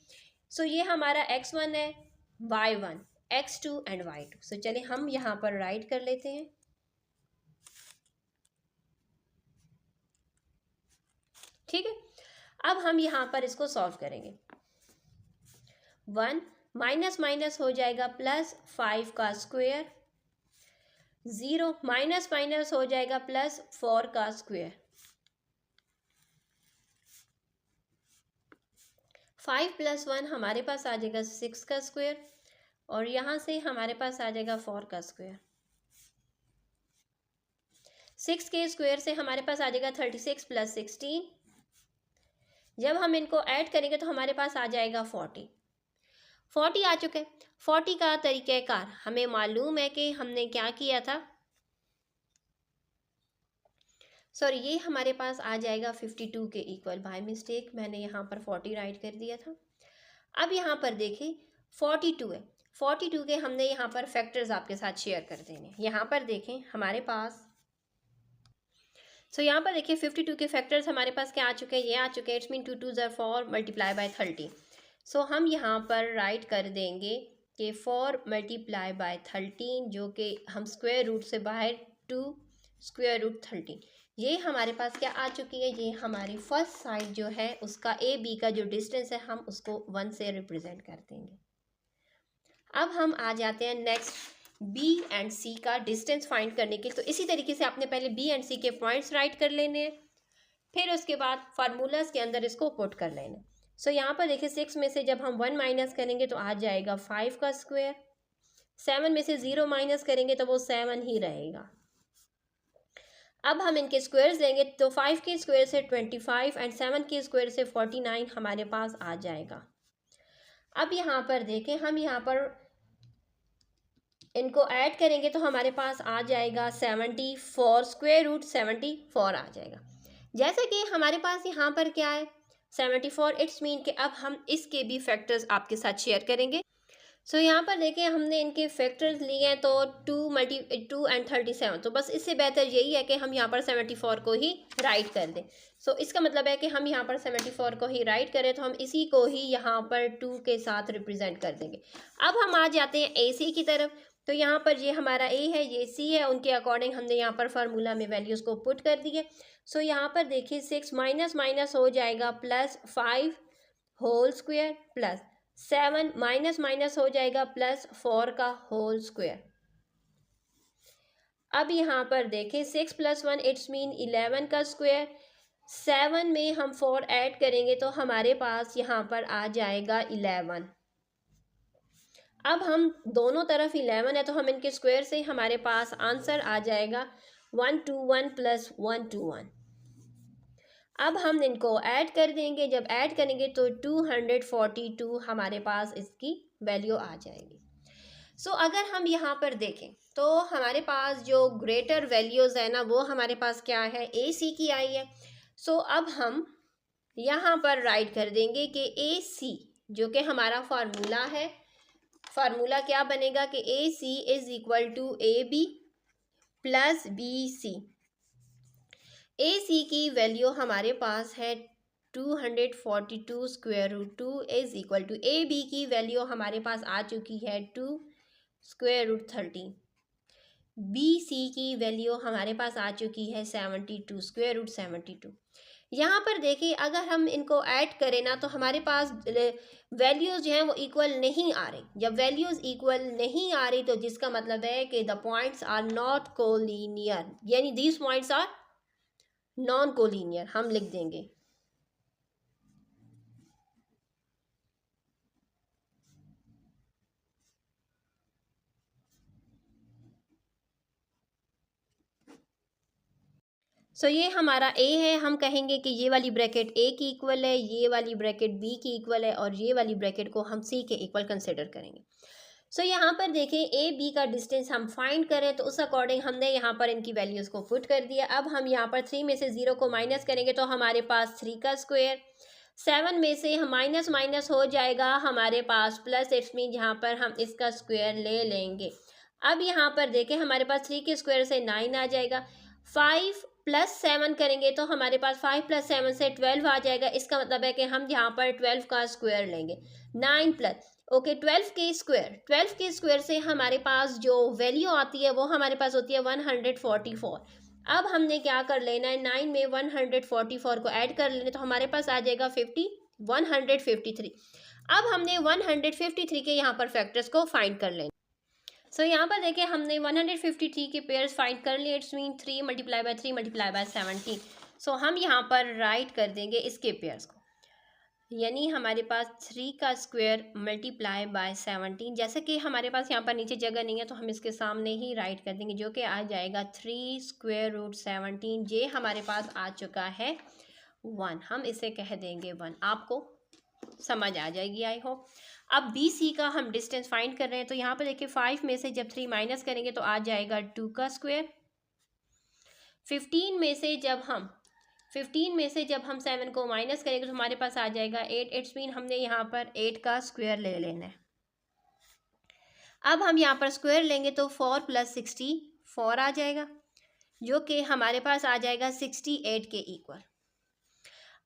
Speaker 1: सो ये हमारा x1 है, y1, x2 एंड y2। सो चलिए हम यहाँ पर राइट कर लेते हैं। ठीक है, अब हम यहाँ पर इसको सॉल्व करेंगे। 1 माइनस माइनस हो जाएगा +5 का स्क्वायर, 0 माइनस माइनस हो जाएगा +4 का स्क्वायर, 5 + 1 हमारे पास आ जाएगा 6 का स्क्वायर, और यहाँ से हमारे पास आ जाएगा 4 का स्क्वायर। 6 के स्क्वायर से हमारे पास आ जाएगा 36 + 16। जब हम इनको ऐड करेंगे तो हमारे पास आ जाएगा 40 आ चुके हैं। 40 का तरीक़ाकार हमें मालूम है कि हमने क्या किया था, सॉरी ये हमारे पास आ जाएगा 52 के इक्वल। बाय मिस्टेक मैंने यहाँ पर 40 राइट कर दिया था। अब यहाँ पर देखें 42 है, 42 के हमने यहाँ पर फैक्टर्स आपके साथ शेयर कर देने। यहाँ पर देखें हमारे पास, यहाँ पर देखिए 52 के फैक्टर्स हमारे पास क्या आ चुके हैं, ये आ चुके हैं। It's mean 2 2s are 4 × 30। सो हम यहाँ पर राइट कर देंगे कि 4 × 13, जो कि हम स्क्वायर रूट से बाहर 2 √13, ये हमारे पास क्या आ चुकी है, ये हमारी फर्स्ट साइड जो है उसका AB का जो डिस्टेंस है हम उसको 1 से रिप्रेजेंट कर देंगे। अब हम आ जाते हैं नेक्स्ट B एंड C का डिस्टेंस फाइंड करने के लिए। तो इसी तरीके से आपने पहले B एंड C के पॉइंट्स राइट कर लेने हैं, फिर उसके बाद फार्मूलाज के अंदर इसको पुट कर लेना। सो यहाँ पर देखिए 6 में से जब हम 1 माइनस करेंगे तो आ जाएगा 5 का स्क्वायर, 7 में से 0 माइनस करेंगे तो वो 7 ही रहेगा। अब हम इनके स्क्वायर्स लेंगे तो 5 के स्क्वायर से 25 एंड 7 के स्क्वायर से 49 हमारे पास आ जाएगा। अब यहाँ पर देखें हम यहाँ पर इनको ऐड करेंगे तो हमारे पास आ जाएगा 74, स्क्वायर रूट 74 आ जाएगा। जैसे कि हमारे पास यहाँ पर क्या है 74, इट्स मीन कि अब हम इसके भी फैक्टर्स आपके साथ शेयर करेंगे। सो यहाँ पर देखिए हमने इनके फैक्टर्स लिए हैं, तो 2 एंड 37, तो बस इससे बेहतर यही है कि हम यहाँ पर 74 को ही राइट कर दें। सो इसका मतलब है कि हम यहाँ पर 74 को ही राइट करें, तो हम इसी को ही यहाँ पर 2 के साथ रिप्रेजेंट कर देंगे। अब हम आ जाते हैं ए सी की तरफ। तो यहाँ पर ये हमारा ए है, ये सी है, उनके अकॉर्डिंग हमने यहाँ पर फार्मूला में वैल्यूज़ को पुट कर दिए। सो यहाँ पर देखिए 6 माइनस माइनस हो जाएगा +5 whole square plus 7 minus minus हो जाएगा +4 का होल स्क्वायर। अब यहाँ पर देखें 6 + 1 इट्स मीन 11 का स्क्वायर। 7 में हम 4 ऐड करेंगे तो हमारे पास यहाँ पर आ जाएगा 11। अब हम दोनों तरफ 11 है तो हम इनके स्क्वायर से हमारे पास आंसर आ जाएगा 121 + 121। अब हम इनको ऐड कर देंगे, जब ऐड करेंगे तो 242 हमारे पास इसकी वैल्यू आ जाएगी। सो अगर हम यहाँ पर देखें तो हमारे पास जो ग्रेटर वैल्यूज़ है ना, वो हमारे पास क्या है, ए सी की आई है। सो अब हम यहाँ पर राइट कर देंगे कि ए सी जो कि हमारा फार्मूला है, फार्मूला क्या बनेगा कि A C is equal to A B plus B C. A C की वैल्यू हमारे पास है 242 square root 2 is equal to A B की वैल्यू हमारे पास आ चुकी है 2 स्क्वायर रूट 13। बी सी की वैल्यू हमारे पास आ चुकी है 72 स्क्वायर रूट 72। यहाँ पर देखिए अगर हम इनको ऐड करें ना तो हमारे पास वैल्यूज़ जो हैं वो इक्वल नहीं आ रही। जब वैल्यूज़ इक्वल नहीं आ रही तो जिसका मतलब है कि the points are not collinear, यानी these points are non collinear हम लिख देंगे। सो ये हमारा ए है, हम कहेंगे कि ये वाली ब्रैकेट ए की इक्वल है, ये वाली ब्रैकेट बी की इक्वल है और ये वाली ब्रैकेट को हम सी के इक्वल कंसिडर करेंगे। सो यहाँ पर देखें ए बी का डिस्टेंस हम फाइंड करें तो उस अकॉर्डिंग हमने यहाँ पर इनकी वैल्यूज़ को पुट कर दिया। अब हम यहाँ पर 3 में से 0 को माइनस करेंगे तो हमारे पास 3 का स्क्वायर। 7 में से हम माइनस माइनस हो जाएगा हमारे पास प्लस, इट्स मीन यहाँ पर हम इसका स्क्वायर ले लेंगे। अब यहाँ पर देखें हमारे पास 3 के स्क्वायर से 9 आ जाएगा। 5 + 7 करेंगे तो हमारे पास 5 + 7 से 12 आ जाएगा। इसका मतलब है कि हम यहाँ पर 12 का स्क्वायर लेंगे। 9 प्लस ओके 12 के स्क्वायर से हमारे पास जो वैल्यू आती है वो हमारे पास होती है 144। अब हमने क्या कर लेना है, 9 में 144 को ऐड कर लेना तो हमारे पास आ जाएगा 153। अब हमने 153 के यहाँ पर फैक्टर्स को फाइंड कर लेना। सो यहाँ पर देखिए हमने 153 के पेयर्स फाइंड कर लिए, इट्स मीन 3 × 3 × 17। सो हम यहाँ पर राइट कर देंगे इसके पेयर्स को, यानी हमारे पास 3 का स्क्वायर × 17। जैसे कि हमारे पास यहाँ पर नीचे जगह नहीं है तो हम इसके सामने ही राइट कर देंगे, जो कि आ जाएगा 3 स्क्वायर रूट 17। ये हमारे पास आ चुका है 1, हम इसे कह देंगे 1। आपको समझ आ जाएगी आई होप। अब बी सी का हम डिस्टेंस फाइंड कर रहे हैं तो यहाँ पर देखिए 5 में से जब 3 माइनस करेंगे तो आ जाएगा 2 का स्क्वायर। 15 में से जब हम 7 को माइनस करेंगे तो हमारे पास आ जाएगा 8। इट्स मीन हमने यहाँ पर 8 का स्क्वायर ले लेना है। अब हम यहाँ पर स्क्वायर लेंगे तो 4 + 64 आ जाएगा, जो कि हमारे पास आ जाएगा 68 के इक्वल।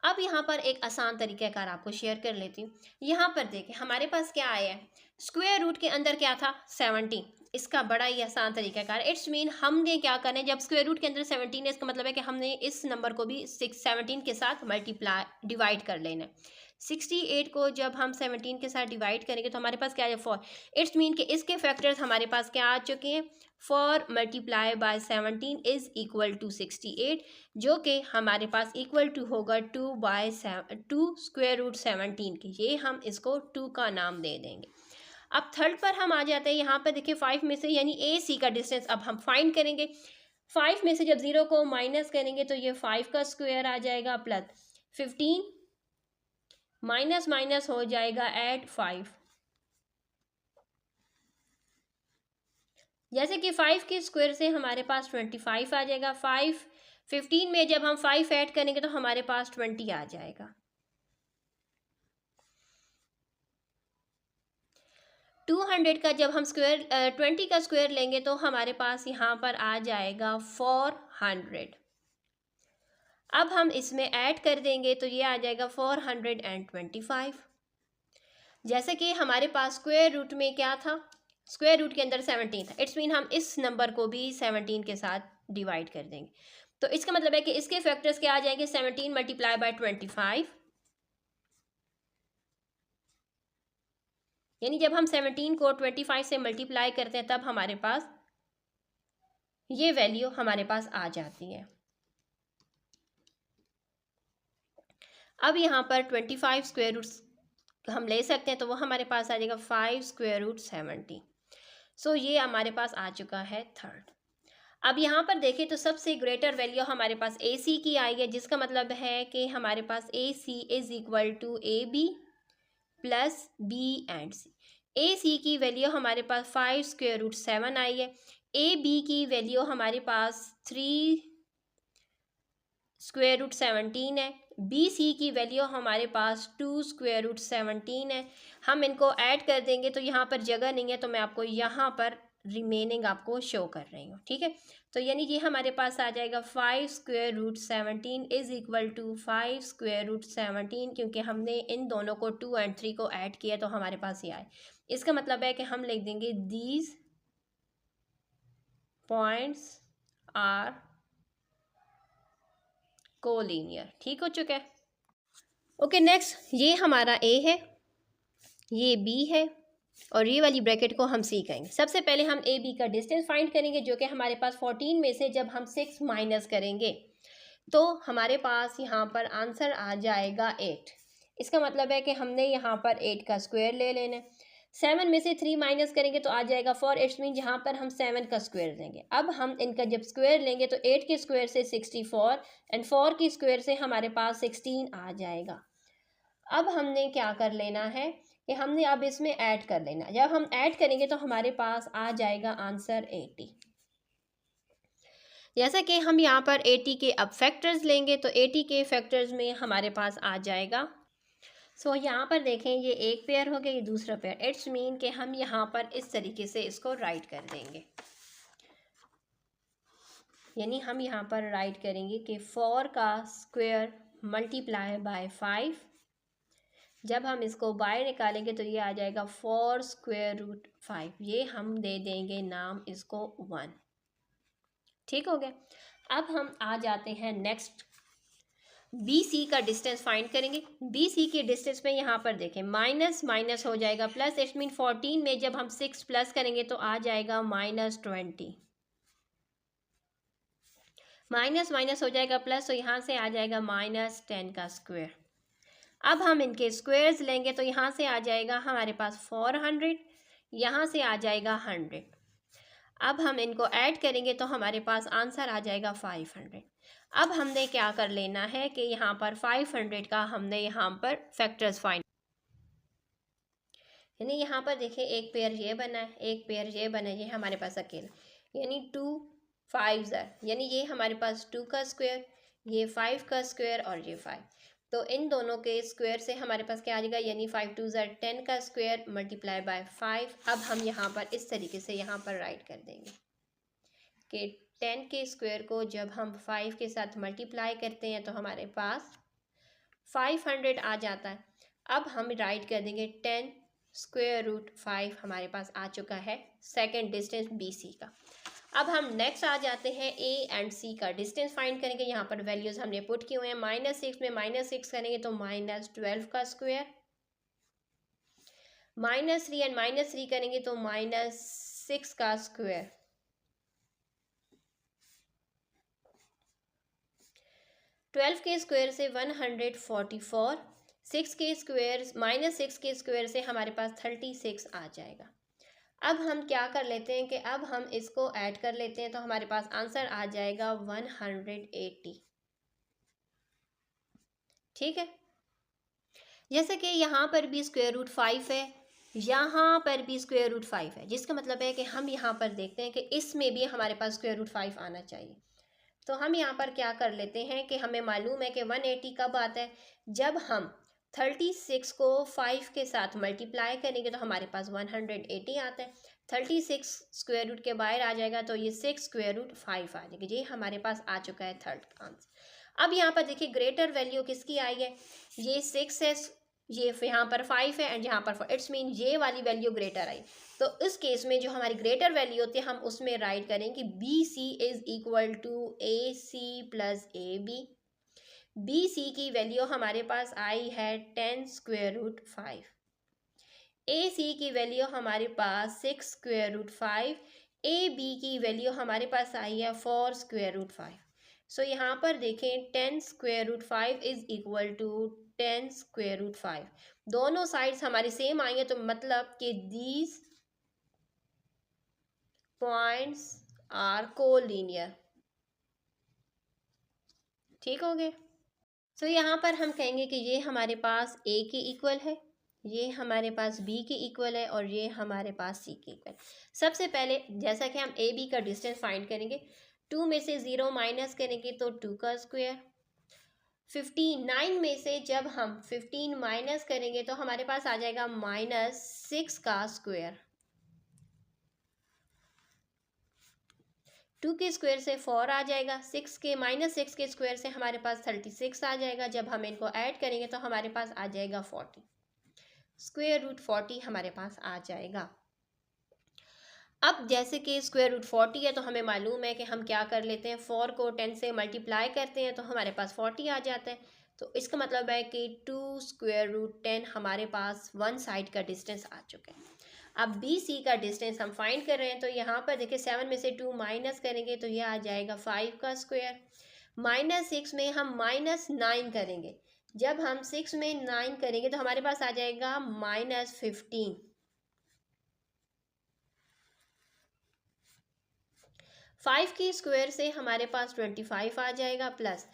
Speaker 1: अब यहाँ पर एक आसान तरीक़ाकार आपको शेयर कर लेती हूँ। यहाँ पर देखें हमारे पास क्या आया है, स्क्वायर रूट के अंदर क्या था 17। इसका बड़ा ही आसान तरीक़ाकार, इट्स मीन हमने क्या करना है, जब स्क्वायर रूट के अंदर 17 है इसका मतलब है कि हमने इस नंबर को भी 17 के साथ डिवाइड कर लेना है। 68 को जब हम 17 के साथ डिवाइड करेंगे तो हमारे पास क्या है 4। इट्स मीन कि इसके फैक्टर्स हमारे पास क्या आ चुके हैं, 4 × 17 इज़ इक्वल टू 68, जो कि हमारे पास इक्वल टू होगा 2 स्क्वायर रूट 17 की। ये हम इसको 2 का नाम दे देंगे। अब थर्ड पर हम आ जाते हैं। यहाँ पर देखिए 5 में से यानी ए सी का डिस्टेंस अब हम फाइंड करेंगे। 5 में से जब 0 को माइनस करेंगे तो ये 5 का स्क्वायर आ जाएगा प्लस 15 माइनस माइनस हो जाएगा ऐड 5। जैसे कि 5 के स्क्वायर से हमारे पास 25 आ जाएगा। 15 में जब हम 5 ऐड करेंगे तो हमारे पास 20 आ जाएगा। 200 का जब हम स्क्वायर 20 का स्क्वायर लेंगे तो हमारे पास यहाँ पर आ जाएगा 400। अब हम इसमें ऐड कर देंगे तो ये आ जाएगा 425। जैसे कि हमारे पास स्क्वायर रूट में क्या था, स्क्वायर रूट के अंदर 17 था, इट्स मीन हम इस नंबर को भी 17 के साथ डिवाइड कर देंगे। तो इसका मतलब है कि इसके फैक्टर्स क्या आ जाएंगे, 17 मल्टीप्लाई बाय 25, यानी जब हम 17 को 25 से मल्टीप्लाई करते हैं तब हमारे पास ये वैल्यू हमारे पास आ जाती है। अब यहाँ पर 25 स्क्वायर रूट्स हम ले सकते हैं तो वो हमारे पास आ जाएगा 5 स्क्वायर रूट 70। सो ये हमारे पास आ चुका है थर्ड। अब यहाँ पर देखें तो सबसे ग्रेटर वैल्यू हमारे पास ए सी की आई है, जिसका मतलब है कि हमारे पास A C is equal to A B plus B and C. A C की वैल्यू हमारे पास 5 स्क्वायर रूट 7 आई है, ए बी की वैल्यू हमारे पास 3 स्क्वायर रूट 17 है, बी सी की वैल्यू हमारे पास 2 स्क्वायर रूट 17 है। हम इनको ऐड कर देंगे तो यहाँ पर जगह नहीं है तो मैं आपको यहाँ पर रिमेनिंग आपको शो कर रही हूँ, ठीक है। तो यानी ये हमारे पास आ जाएगा 5 square root 17 is equal to 5 square root 17, क्योंकि हमने इन दोनों को 2 और 3 को ऐड किया तो हमारे पास ये आए। इसका मतलब है कि हम लिख देंगे दीज पॉइंट्स आर कोलिनियर। ठीक हो चुका है। ओके नेक्स्ट, ये हमारा ए है, ये बी है और ये वाली ब्रैकेट को हम सी कहेंगे। सबसे पहले हम ए बी का डिस्टेंस फाइंड करेंगे, जो कि हमारे पास 14 में से जब हम 6 माइनस करेंगे तो हमारे पास यहाँ पर आंसर आ जाएगा 8। इसका मतलब है कि हमने यहाँ पर 8 का स्क्वायर ले लेना है। 7 में से 3 माइनस करेंगे तो आ जाएगा 4, इट्स मीन जहाँ पर हम 7 का स्क्वायर लेंगे। अब हम इनका जब स्क्वायर लेंगे तो 8 के स्क्वायर से 64 एंड 4 की स्क्वायर से हमारे पास 16 आ जाएगा। अब हमने क्या कर लेना है कि हमने अब इसमें ऐड कर लेना। जब हम ऐड करेंगे तो हमारे पास आ जाएगा आंसर 80। जैसा कि हम यहाँ पर 80 के अब फैक्टर्स लेंगे तो 80 के फैक्टर्स में हमारे पास आ जाएगा। सो यहाँ पर देखें, ये एक पेयर हो गया, ये दूसरा पेयर, इट्स मीन कि हम यहाँ पर इस तरीके से इसको राइट कर देंगे। यानी हम यहाँ पर राइट करेंगे कि 4 का स्क्वायर मल्टीप्लाई बाय 5, जब हम इसको बाहर निकालेंगे तो ये आ जाएगा 4 स्क्वायर रूट 5। ये हम दे देंगे नाम इसको 1। ठीक हो गया। अब हम आ जाते हैं नेक्स्ट, बी सी का डिस्टेंस फाइंड करेंगे। बी सी के डिस्टेंस में यहाँ पर देखें माइनस माइनस हो जाएगा प्लस, इट्स मीन 14 में जब हम 6 प्लस करेंगे तो आ जाएगा -20। माइनस माइनस हो जाएगा प्लस, तो यहाँ से आ जाएगा -10 का स्क्वायर। अब हम इनके स्क्वायर्स लेंगे तो यहाँ से आ जाएगा हमारे पास 400, यहाँ से आ जाएगा 100। अब हम इनको ऐड करेंगे तो हमारे पास आंसर आ जाएगा 500। अब हमने क्या कर लेना है कि यहाँ पर 500 का हमने यहाँ पर फैक्टर्स फाइंड, यानी यहाँ पर देखिए एक पेयर ये बना है, एक पेयर ये बना है, ये हमारे पास अकेला, यानी 2 5 यानी ये हमारे पास 2 का स्क्वायर, ये 5 का स्क्वायर और ये 5। तो इन दोनों के स्क्वायर से हमारे पास क्या आ जाएगा, यानी 5 2 10 का स्क्वायर मल्टीप्लाई बाय 5। अब हम यहाँ पर इस तरीके से यहाँ पर राइट कर देंगे कि 10 के स्क्वायर को जब हम 5 के साथ मल्टीप्लाई करते हैं तो हमारे पास 500 आ जाता है। अब हम राइट कर देंगे 10 स्क्वायर रूट 5, हमारे पास आ चुका है सेकेंड डिस्टेंस बी सी का। अब हम नेक्स्ट आ जाते हैं ए एंड सी का डिस्टेंस फाइंड करेंगे। यहाँ पर वैल्यूज हमने पुट किए हुए हैं। -6 में -6 करेंगे तो -12 का स्क्वायर, -3 एंड -3 करेंगे तो -6 का स्क्वायर, 12 के स्क्वायर से 144, 6 के स्क्वायर -6 के स्क्वायर से हमारे पास 36 आ जाएगा। अब हम क्या कर लेते हैं कि अब हम इसको ऐड कर लेते हैं तो हमारे पास आंसर आ जाएगा 180। ठीक है। जैसे कि यहाँ पर भी स्क्वायर रूट 5 है, यहाँ पर भी स्क्वायर रूट 5 है, जिसका मतलब है कि हम यहाँ पर देखते हैं कि इसमें भी हमारे पास स्क्वायर रूट 5 आना चाहिए। तो हम यहाँ पर क्या कर लेते हैं कि हमें मालूम है कि 180 कब आता है, जब हम 36 को 5 के साथ मल्टीप्लाई करेंगे तो हमारे पास 180 आता है। 36 स्क्वायर रूट के बाहर आ जाएगा तो ये 6 स्क्वायर रूट 5 आ जाएगी। ये हमारे पास आ चुका है थर्ड आंसर। अब यहाँ पर देखिए ग्रेटर वैल्यू किसकी आई है, ये 6 है, ये यहाँ पर 5 है एंड यहाँ पर 4, इट्स मीन ये वाली वैल्यू ग्रेटर आई। तो इस केस में जो हमारी ग्रेटर वैल्यू होती है हम उसमें राइट करें कि B C is equal to A C plus A B. B C की वैल्यू हमारे पास आई है 10 स्क्वायर रूट 5, ए सी की वैल्यू हमारे पास 6 स्क्वायर रूट 5, ए बी की वैल्यू हमारे पास आई है 4 स्क्वायर रूट 5। सो यहाँ पर देखें 10 square root 5 is equal to 10 square root 5, दोनों साइड्स हमारी सेम आई है तो मतलब कि दीज पॉइंट्स आर कोलिनियर। ठीक हो गए। तो यहाँ पर हम कहेंगे कि ये हमारे पास ए के इक्वल है, ये हमारे पास बी के इक्वल है और ये हमारे पास सी के इक्वल। सबसे पहले जैसा कि हम ए बी का डिस्टेंस फाइंड करेंगे, 2 में से 0 माइनस करेंगे तो 2 का स्क्वायर। 59 में से जब हम 15 माइनस करेंगे तो हमारे पास आ जाएगा -6 का स्क्वायर। 2 के स्क्वायर से 4 आ जाएगा, 6 के -6 के स्क्वायर से हमारे पास 36 आ जाएगा। जब हम इनको ऐड करेंगे तो हमारे पास आ जाएगा 40, स्क्वायर रूट 40 हमारे पास आ जाएगा। अब जैसे कि स्क्वायर रूट 40 है तो हमें मालूम है कि हम क्या कर लेते हैं, 4 को 10 से मल्टीप्लाई करते हैं तो हमारे पास 40 आ जाता है। तो इसका मतलब है कि 2 स्क्वायर रूट 10 हमारे पास वन साइड का डिस्टेंस आ चुका है। अब बी सी का डिस्टेंस हम फाइंड कर रहे हैं तो यहाँ पर देखिए 7 में से 2 माइनस करेंगे तो यह आ जाएगा 5 का स्क्वायर। -6 में हम -9 करेंगे, जब हम 6 में 9 करेंगे तो हमारे पास आ जाएगा -15। 5 के स्क्वायर से हमारे पास 25 आ जाएगा प्लस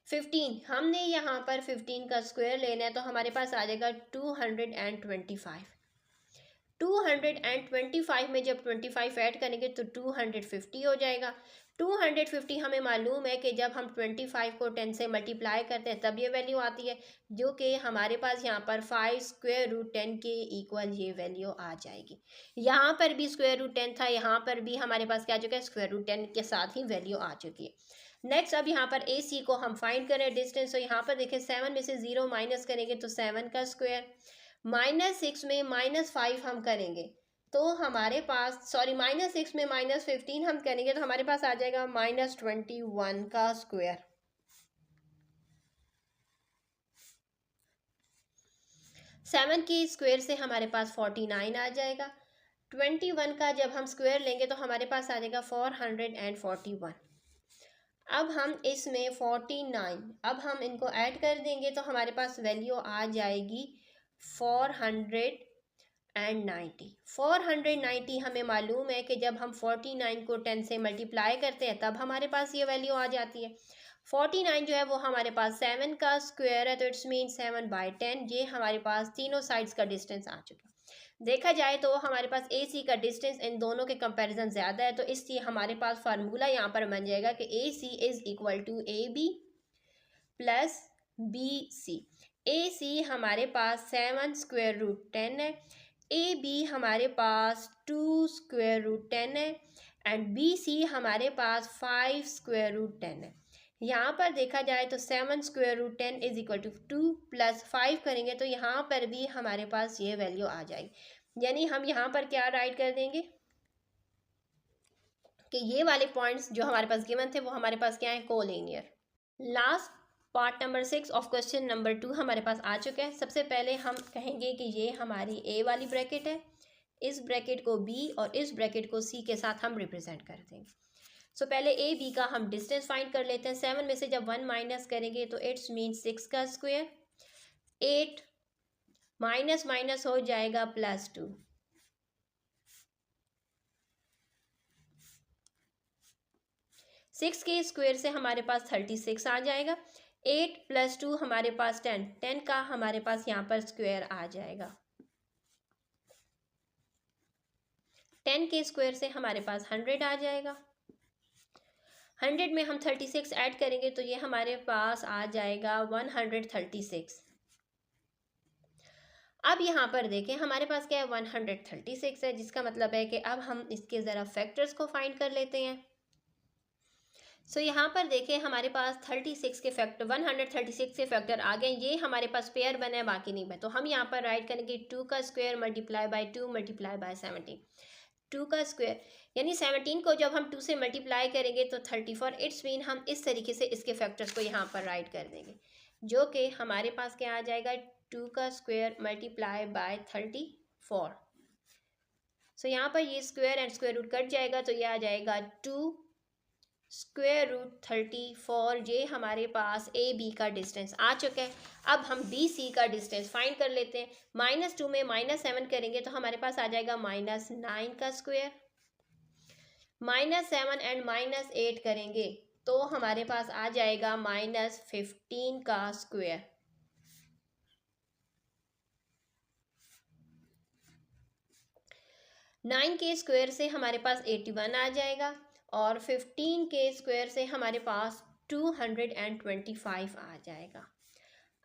Speaker 1: 15, हमने यहाँ पर 15 का स्क्वायर लेना है तो हमारे पास आ जाएगा 225। 225 में जब 25 ऐड करेंगे तो 250 हो जाएगा। 250 हमें मालूम है कि जब हम 25 को 10 से मल्टीप्लाई करते हैं तब ये वैल्यू आती है, जो कि हमारे पास यहाँ पर 5 स्क्वायर रूट 10 के इक्वल ये वैल्यू आ जाएगी। यहाँ पर भी स्क्वायर रूट 10 था, यहाँ पर भी हमारे पास क्या आ चुका है, स्क्वायर रूट 10 के साथ ही वैल्यू आ चुकी है। नेक्स्ट अब यहाँ पर ए सी को हम फाइंड करें डिस्टेंस, तो यहाँ पर देखें 7 में से 0 माइनस करेंगे तो 7 का स्क्वायर। -6 में -5 हम करेंगे तो हमारे पास -6 में -15 हम करेंगे तो हमारे पास आ जाएगा -21 का स्क्वायर। सेवन के स्क्वायर से हमारे पास 49 आ जाएगा। 21 का जब हम स्क्वायर लेंगे तो हमारे पास आ जाएगा 441। अब हम इसमें 49 अब हम इनको ऐड कर देंगे तो हमारे पास वैल्यू आ जाएगी 490। 490 हमें मालूम है कि जब हम 49 को 10 से मल्टीप्लाई करते हैं तब हमारे पास ये वैल्यू आ जाती है। 49 जो है वो हमारे पास 7 का स्क्वायर है तो इट्स मीन 7/10। ये हमारे पास तीनों साइड्स का डिस्टेंस आ चुका है। देखा जाए तो हमारे पास ए सी का डिस्टेंस इन दोनों के कंपैरिजन ज़्यादा है, तो इसलिए हमारे पास फार्मूला यहाँ पर बन जाएगा कि A C is equal to A B plus B C. A C हमारे पास 7 स्क्वायर रूट 10 है, ए बी हमारे पास 2 स्क्वायर रूट 10 है एंड बी सी हमारे पास 5 स्क्वायर रूट 10 है। यहाँ पर देखा जाए तो 7 square root 10 is equal to 2 plus 5 करेंगे तो यहाँ पर भी हमारे पास ये वैल्यू आ जाएगी। यानी हम यहाँ पर क्या राइट कर देंगे कि ये वाले पॉइंट्स जो हमारे पास गिवन थे वो हमारे पास क्या है, collinear. Last part number 6 of question number 2 हमारे पास आ चुका है। सबसे पहले हम कहेंगे कि ये हमारी ए वाली ब्रैकेट है, इस ब्रैकेट को बी और इस ब्रैकेट को सी के साथ हम रिप्रेजेंट कर देंगे। सो पहले ए बी का हम डिस्टेंस फाइंड कर लेते हैं। 7 में से जब 1 माइनस करेंगे तो इट्स मीन 6 का स्क्वायर। 8 माइनस माइनस हो जाएगा +2। 6 के स्क्वायर से हमारे पास 36 आ जाएगा। 8 + 2 हमारे पास 10, 10 का हमारे पास यहाँ पर स्क्वायर आ जाएगा। 10 के स्क्वायर से हमारे पास 100 आ जाएगा। 100 में हम 36 ऐड करेंगे तो ये हमारे पास आ जाएगा 136। अब यहाँ पर देखें हमारे पास क्या है 136 है, जिसका मतलब है कि अब हम इसके ज़रा फैक्टर्स को फाइंड कर लेते हैं। सो यहाँ पर देखें हमारे पास 36 के फैक्टर 136 के फैक्टर आ गए, ये हमारे पास पेयर बना है, बाकी नहीं बने। तो हम यहाँ पर राइट करेंगे 2 का square multiply by 2 multiply by 17। 2 का स्क्वायर यानी 17 को जब हम 2 से मल्टीप्लाई करेंगे तो 34। इट्स मीन हम इस तरीके से इसके फैक्टर्स को यहाँ पर राइट कर देंगे, जो कि हमारे पास क्या आ जाएगा 2 का स्क्वायर मल्टीप्लाई बाय 34। सो यहाँ पर ये square and square root cut जाएगा, तो ये आ जाएगा 2 स्क्वायर रूट 34। ये हमारे पास ए बी का डिस्टेंस आ चुका है। अब हम बी सी का डिस्टेंस फाइंड कर लेते हैं। -2 में -7 करेंगे तो हमारे पास आ जाएगा -9 का स्क्वायर। -7 एंड -8 करेंगे तो हमारे पास आ जाएगा -15 का स्क्वायर। नाइन के स्क्वायर से हमारे पास 81 आ जाएगा और 15 के स्क्वायर से हमारे पास 225 आ जाएगा।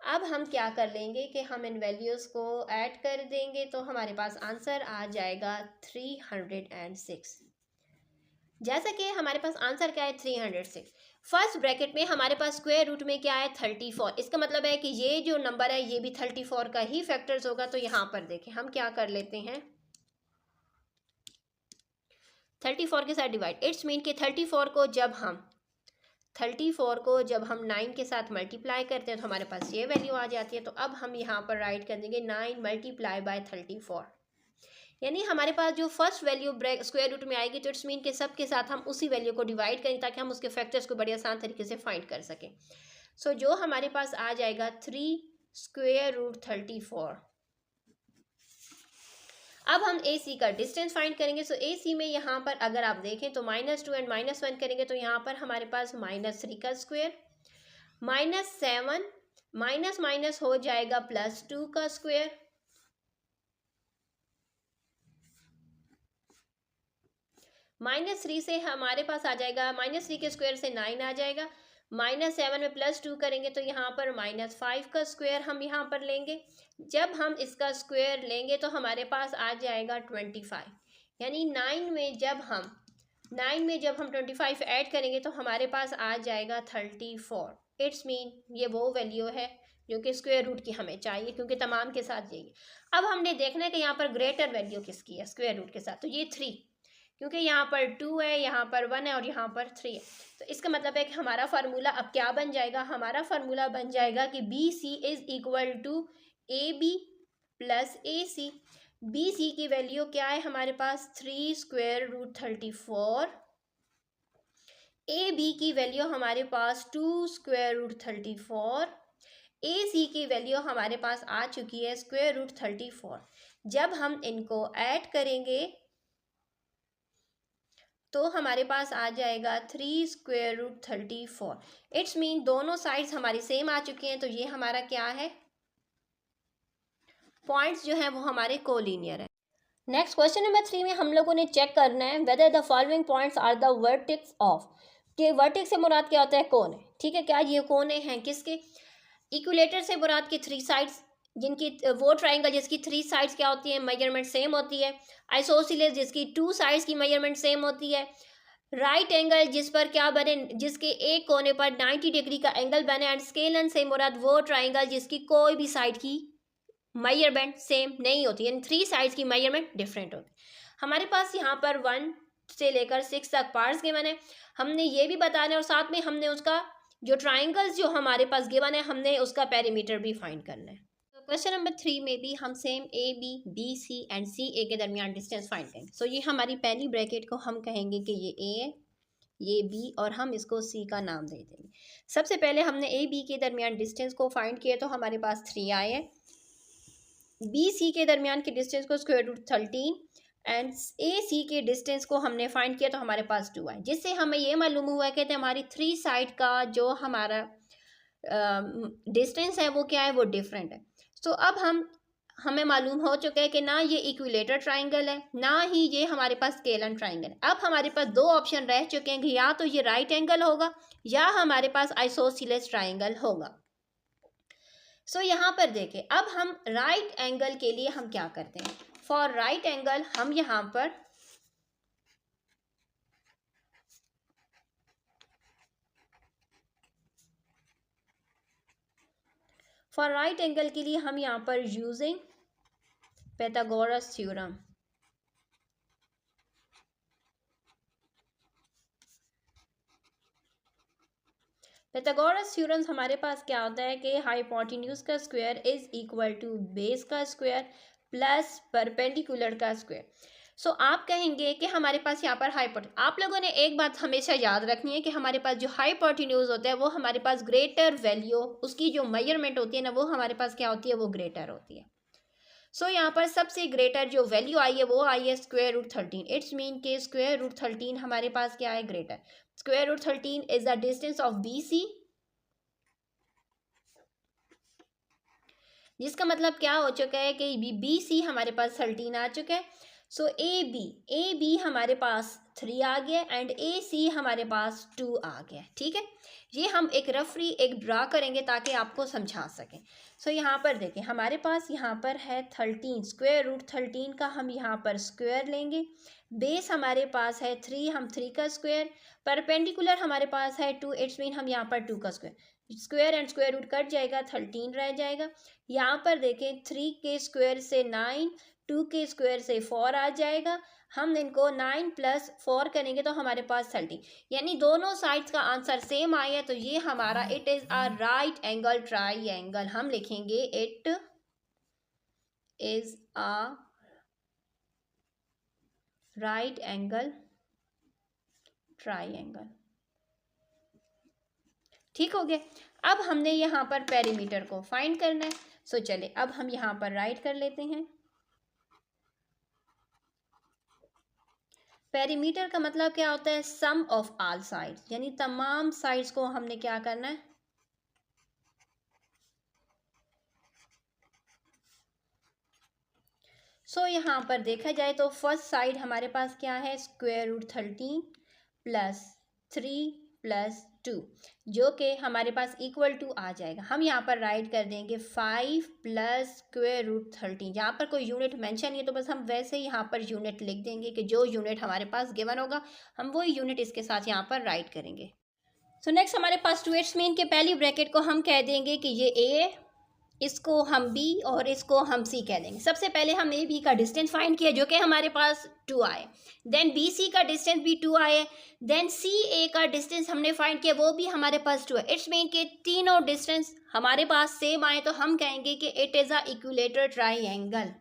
Speaker 1: अब हम क्या कर लेंगे कि हम इन वैल्यूज़ को ऐड कर देंगे तो हमारे पास आंसर आ जाएगा 306। जैसा कि हमारे पास आंसर क्या है 306। फर्स्ट ब्रैकेट में हमारे पास स्क्वायर रूट में क्या है 34। इसका मतलब है कि ये जो नंबर है ये भी 34 का ही फैक्टर्स होगा। तो यहाँ पर देखें हम क्या कर लेते हैं 34 के साथ डिवाइड। इट्स मीन कि 34 को जब हम 9 के साथ मल्टीप्लाई करते हैं तो हमारे पास ये वैल्यू आ जाती है। तो अब हम यहाँ पर राइट कर देंगे 9 मल्टीप्लाई बाय 34, यानी हमारे पास जो फर्स्ट वैल्यू स्क्वायर रूट में आएगी तो इट्स मीन के सब के साथ हम उसी वैल्यू को डिवाइड करें ताकि हम उसके फैक्टर्स को बड़े आसान तरीके से फाइंड कर सकें। सो जो हमारे पास आ जाएगा 3 स्क्वायर रूट 34। अब हम ए सी का डिस्टेंस फाइंड करेंगे। सो ए सी में यहाँ पर अगर आप देखें तो -2 एंड -1 करेंगे तो यहाँ पर हमारे पास -3 का स्क्वायर, -7 माइनस माइनस हो जाएगा +2 का स्क्वायर, -3 से हमारे पास आ जाएगा, -3 के स्क्वायर से 9 आ जाएगा, -7 में +2 करेंगे तो यहाँ पर -5 का स्क्वायर हम यहाँ पर लेंगे। जब हम इसका स्क्वायर लेंगे तो हमारे पास आ जाएगा 25, यानी 9 में जब हम 25 ऐड करेंगे तो हमारे पास आ जाएगा 34। इट्स मीन ये वो वैल्यू है जो कि स्क्वायर रूट की हमें चाहिए, क्योंकि तमाम के साथ यही। अब हमने देखना है कि यहाँ पर ग्रेटर वैल्यू किसकी है स्क्वायर रूट के साथ, तो ये 3, क्योंकि यहाँ पर 2 है, यहाँ पर 1 है और यहाँ पर 3 है। तो इसका मतलब है कि हमारा फार्मूला अब क्या बन जाएगा, हमारा फार्मूला बन जाएगा कि B C is equal to A B plus A C. B C की वैल्यू क्या है हमारे पास 3 स्क्वायर रूट 34, ए बी की वैल्यू हमारे पास 2 स्क्वायर रूट 34, ए सी की वैल्यू हमारे पास आ चुकी है स्क्वायर रूट 34। जब हम इनको ऐड करेंगे तो हमारे पास आ जाएगा 3 स्क्वायर रूट 34। इट्स मीन दोनों साइड्स हमारी सेम आ चुकी हैं, तो ये हमारा क्या है, पॉइंट्स जो हैं वो हमारे कोलिनियर है। नेक्स्ट क्वेश्चन नंबर 3 में हम लोगों ने चेक करना है whether the following points are the vertex of, कि वर्टेक्स से मुराद क्या होता है, कौन है। ठीक है, क्या ये कौन हैं किसके, इक्विलेटर से मुराद की 3 साइड्स जिनकी वो ट्राइंगल जिसकी 3 साइड्स क्या होती है मेजरमेंट सेम होती है, आइसोसेलेस जिसकी 2 साइड्स की मेजरमेंट सेम होती है, राइट एंगल जिस पर क्या बने, जिसके एक कोने पर 90 डिग्री का एंगल बने, एंड स्केलन से मुराद वो ट्राइंगल जिसकी कोई भी साइड की मेजरमेंट सेम नहीं होती, यानी 3 साइड्स की मेजरमेंट डिफरेंट होती है। हमारे पास यहाँ पर 1 से लेकर 6 तक पार्ट्स गिवन है, हमने ये भी बताना है और साथ में हमने उसका जो ट्राइंगल्स जो हमारे पास गिवन है हमने उसका पेरीमीटर भी फाइंड करना है। क्वेश्चन नंबर 3 में भी हम same A B B C and C A के दरमियान डिस्टेंस फाइंड करेंगे। सो ये हमारी पहली ब्रैकेट को हम कहेंगे कि ये ए है, ये बी, और हम इसको सी का नाम दे देंगे। सबसे पहले हमने ए बी के दरमियान डिस्टेंस को फाइंड किया तो हमारे पास 3 आए हैं, बी सी के दरमियान के डिस्टेंस को स्क्वायर रूट 13 एंड ए सी के डिस्टेंस को हमने फाइंड किया तो हमारे पास 2 आए, जिससे हमें ये मालूम हुआ कि हमारी 3 साइड का जो हमारा डिस्टेंस है वो क्या है, वो डिफरेंट है। तो अब हमें मालूम हो चुका है कि ना ये इक्विलेटर ट्राइंगल है ना ही ये हमारे पास स्केलन ट्राइंगल है। अब हमारे पास 2 ऑप्शन रह चुके हैं कि या तो ये राइट एंगल होगा या हमारे पास आइसोसेलेस ट्राइंगल होगा। सो यहाँ पर देखें, अब हम राइट एंगल के लिए हम क्या करते हैं, फॉर राइट एंगल हम यहाँ पर फॉर राइट एंगल के लिए हम यहाँ पर using Pythagoras theorem, Pythagoras theorem हमारे पास क्या होता है कि हाइपोटेन्यूज का square is equal to base का स्क्वायर प्लस परपेंडिकुलर का स्क्वायर। सो आप कहेंगे कि हमारे पास यहाँ पर आप लोगों ने एक बात हमेशा याद रखनी है कि हमारे पास जो हाइपोटेन्यूज होता है वो हमारे पास ग्रेटर वैल्यू, उसकी जो मेजरमेंट होती है ना, वो हमारे पास क्या होती है, वो ग्रेटर होती है। सो यहाँ पर सबसे ग्रेटर जो वैल्यू आई है वो आई है स्क्वायर रूट 13। इट्स मीन के स्क्वायर रूट 13 हमारे पास क्या है, greater. Square root 13 is the distance of B C, जिसका मतलब क्या हो चुका है कि बी सी हमारे पास 13 आ चुका है। सो ए बी हमारे पास 3 आ गया एंड ए सी हमारे पास 2 आ गया। ठीक है, ये हम एक रफली एक ड्रा करेंगे ताकि आपको समझा सकें। सो यहाँ पर देखें, हमारे पास यहाँ पर है 13, स्क्वायर रूट 13 का हम यहाँ पर स्क्वायर लेंगे। बेस हमारे पास है 3, हम 3 का स्क्वायर, परपेंडिकुलर हमारे पास है 2, इट्स मीन हम यहाँ पर 2 का square, square and square root cut जाएगा, 13 रह जाएगा। यहाँ पर देखें 3 के स्क्वायर से 9, 2 के स्क्वायर से 4 आ जाएगा। हम इनको 9 प्लस 4 करेंगे तो हमारे पास 30, यानी दोनों साइड्स का आंसर सेम आया। तो ये हमारा it is a right angle triangle, हम लिखेंगे it is a right angle triangle. ठीक हो गया। अब हमने यहाँ पर पेरीमीटर को फाइंड करना है। सो चले अब हम यहाँ पर राइट कर लेते हैं। पेरीमीटर का मतलब क्या होता है, सम ऑफ ऑल साइड्स, यानी तमाम साइड्स को हमने क्या करना है, सो यहाँ पर देखा जाए तो फर्स्ट साइड हमारे पास क्या है, स्क्वायर रूट 13 प्लस 3 प्लस 2, जो कि हमारे पास इक्वल टू आ जाएगा। हम यहाँ पर राइट कर देंगे 5 प्लस स्क्वायर रूट 13। यहाँ पर कोई यूनिट मेंशन नहीं है तो बस हम वैसे ही यहाँ पर यूनिट लिख देंगे कि जो यूनिट हमारे पास गिवन होगा हम वही यूनिट इसके साथ यहाँ पर राइट करेंगे। सो नेक्स्ट हमारे पास 2 इट्स मीन के पहली ब्रैकेट को हम कह देंगे कि ये ए, इसको हम बी और इसको हम सी कह देंगे। सबसे पहले हम ए बी का डिस्टेंस फाइंड किया जो कि हमारे पास 2 आए, देन बी सी का डिस्टेंस भी 2 आए, देन सी ए का डिस्टेंस हमने फाइंड किया वो भी हमारे पास 2 है। इट्स मीन के तीनों डिस्टेंस हमारे पास सेम आए तो हम कहेंगे कि it is a equilateral triangle.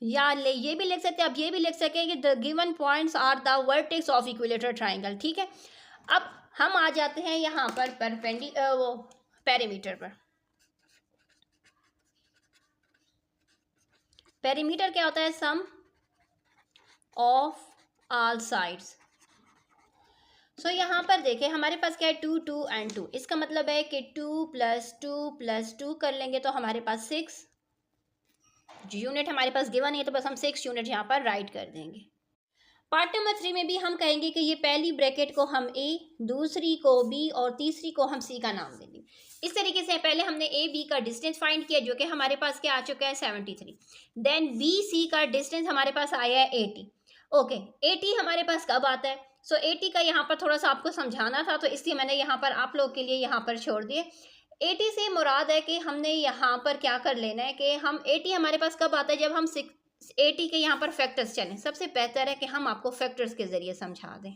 Speaker 1: या ले ये भी लिख सकते हैं, अब ये भी लिख सकें कि the given points are the vertex of equilateral triangle. ठीक है, अब हम आ जाते हैं यहाँ पर वो पेरीमीटर पर। पेरीमीटर क्या होता है, सम ऑफ ऑल साइड्स। सो यहाँ पर देखें हमारे पास क्या है, 2 2 एंड 2, इसका मतलब है कि 2 प्लस 2 प्लस 2 कर लेंगे तो हमारे पास 6 यूनिट हमारे पास गिवन है तो बस हम 6 यूनिट यहाँ पर राइट कर देंगे। पार्ट नंबर 3 में भी हम कहेंगे कि ये पहली ब्रैकेट को हम ए, दूसरी को बी और तीसरी को हम सी का नाम देंगे। इस तरीके से पहले हमने ए बी का डिस्टेंस फाइंड किया जो कि हमारे पास क्या आ चुका है, 73। देन बी सी का डिस्टेंस हमारे पास आया है 80। ओके, 80 हमारे पास कब आता है, सो 80 का यहाँ पर थोड़ा सा आपको समझाना था तो इसलिए मैंने यहाँ पर आप लोग के लिए यहाँ पर छोड़ दिए। 80 से मुराद है कि हमने यहाँ पर क्या कर लेना है कि हम 80 हमारे पास कब आता है, जब हम 80 के यहाँ पर फैक्टर्स चलें। सबसे बेहतर है कि हम आपको फैक्टर्स के ज़रिए समझा दें।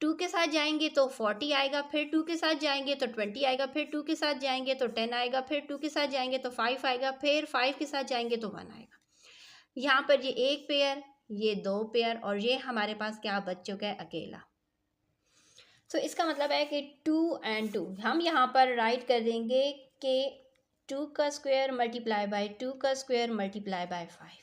Speaker 1: 2 के साथ जाएंगे तो 40 आएगा, फिर 2 के साथ जाएंगे तो 20 आएगा, फिर 2 के साथ जाएंगे तो 10 आएगा, फिर 2 के साथ जाएंगे तो 5 आएगा, फिर 5 के साथ जाएंगे तो 1 आएगा। यहाँ पर ये एक पेयर, ये 2 पेयर और ये हमारे पास क्या बच चुका है, अकेला। सो इसका मतलब है कि 2 एंड 2 हम यहाँ पर राइट कर देंगे कि 2 का स्क्वायर मल्टीप्लाई बाय 2 का स्क्वायर मल्टीप्लाई बाय 5,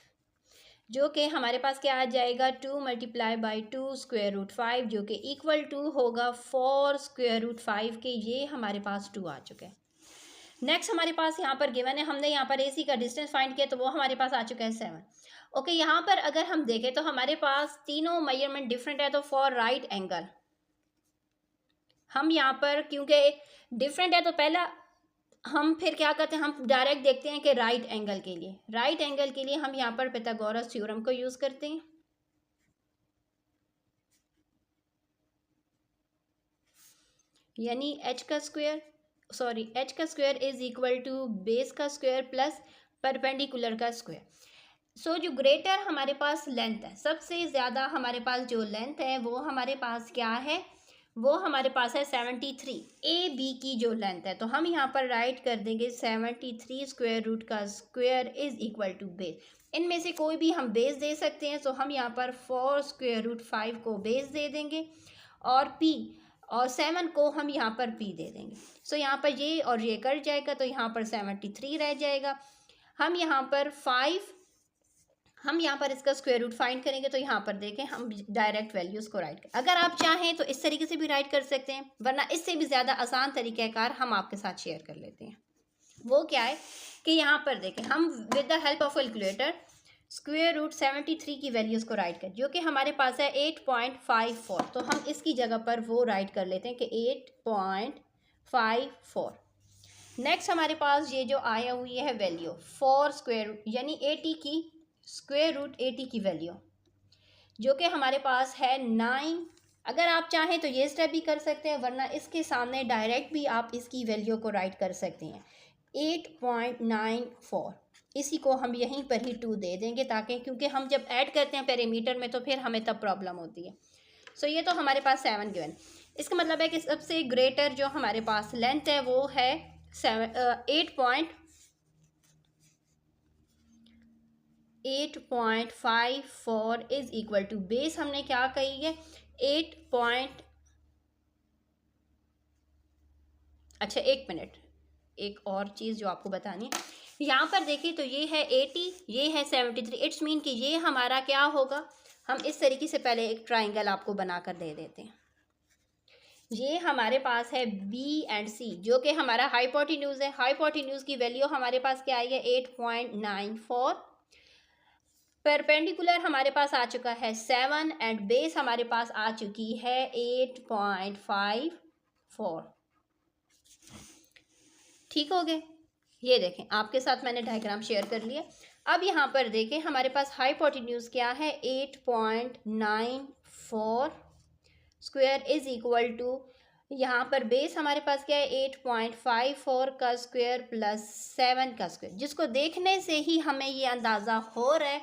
Speaker 1: जो कि हमारे पास क्या आ जाएगा, 2 मल्टीप्लाई बाई 2 स्क्वायर रूट 5, जो कि इक्वल टू होगा 4 स्क्वायर रूट 5 के। ये हमारे पास 2 आ चुका है। नेक्स्ट हमारे पास यहाँ पर गिवन है, हमने यहाँ पर AC का डिस्टेंस फाइंड किया तो वो हमारे पास आ चुका है 7। ओके, यहाँ पर अगर हम देखें तो हमारे पास तीनों मेजरमेंट डिफरेंट है, तो फॉर राइट एंगल हम यहाँ पर क्योंकि डिफरेंट है तो पहला हम फिर क्या करते हैं, हम डायरेक्ट देखते हैं कि राइट एंगल के लिए हम यहाँ पर पाइथागोरस थ्योरम को यूज़ करते हैं। यानी h का square is equal to base का स्क्वायर प्लस परपेंडिकुलर का स्क्वायर। सो जो ग्रेटर हमारे पास लेंथ है, सबसे ज़्यादा हमारे पास जो लेंथ है वो हमारे पास क्या है, वो हमारे पास है 73। AB की जो लेंथ है तो हम यहाँ पर राइट कर देंगे 73 स्क्वायर रूट का square is equal to base. इनमें से कोई भी हम बेस दे सकते हैं, तो हम यहाँ पर 4 स्क्वायर रूट 5 को बेस दे देंगे और P और 7 को हम यहाँ पर P दे देंगे। सो यहाँ पर ये और ये कट जाएगा तो यहाँ पर 73 रह जाएगा। हम यहाँ पर इसका स्क्वायर रूट फाइंड करेंगे, तो यहाँ पर देखें हम डायरेक्ट वैल्यूज़ को राइट करें। अगर आप चाहें तो इस तरीके से भी राइट कर सकते हैं, वरना इससे भी ज़्यादा आसान तरीक़ाकार हम आपके साथ शेयर कर लेते हैं। वो क्या है कि यहाँ पर देखें हम with the help of calculator square root 73 की वैल्यूज़ को राइट करें, जो कि हमारे पास है 8.54। तो हम इसकी जगह पर वो राइट कर लेते हैं कि 8.54। नेक्स्ट हमारे पास ये जो आया हुई है वैल्यू 4 स्क्वायर रूट यानी 80 की स्क्वायर रूट 80 की वैल्यू, जो कि हमारे पास है 9। अगर आप चाहें तो ये स्टेप भी कर सकते हैं, वरना इसके सामने डायरेक्ट भी आप इसकी वैल्यू को राइट कर सकते हैं 8.94। इसी को हम यहीं पर ही 2 दे देंगे, ताकि क्योंकि हम जब ऐड करते हैं पेरीमीटर में तो फिर हमें तब प्रॉब्लम होती है। सो ये तो हमारे पास 7 गिवन। इसका मतलब है कि सबसे ग्रेटर जो हमारे पास लेंथ है वो है 8.54 इज इक्वल टू बेस हमने क्या कही है 8 अच्छा 1 मिनट, एक और चीज़ जो आपको बतानी है, यहाँ पर देखिए तो ये है 80, ये है 73। इट्स मीन कि ये हमारा क्या होगा, हम इस तरीके से पहले एक ट्राइंगल आपको बनाकर दे देते हैं। ये हमारे पास है B एंड C, जो कि हमारा हाइपोटेन्यूज है। हाइपोटेन्यूज की वैल्यू हमारे पास क्या आई है 8.94। परपेंडिकुलर हमारे पास आ चुका है 7 एंड बेस हमारे पास आ चुकी है 8.54। ठीक हो गए। ये देखें आपके साथ मैंने डायग्राम शेयर कर लिया। अब यहाँ पर देखें हमारे पास हाइपोटेन्यूज क्या है 8.94 स्क्वायर इज इक्वल टू, यहाँ पर बेस हमारे पास क्या है 8.54 का स्क्वायर प्लस 7 का स्क्वायर, जिसको देखने से ही हमें ये अंदाज़ा हो रहा है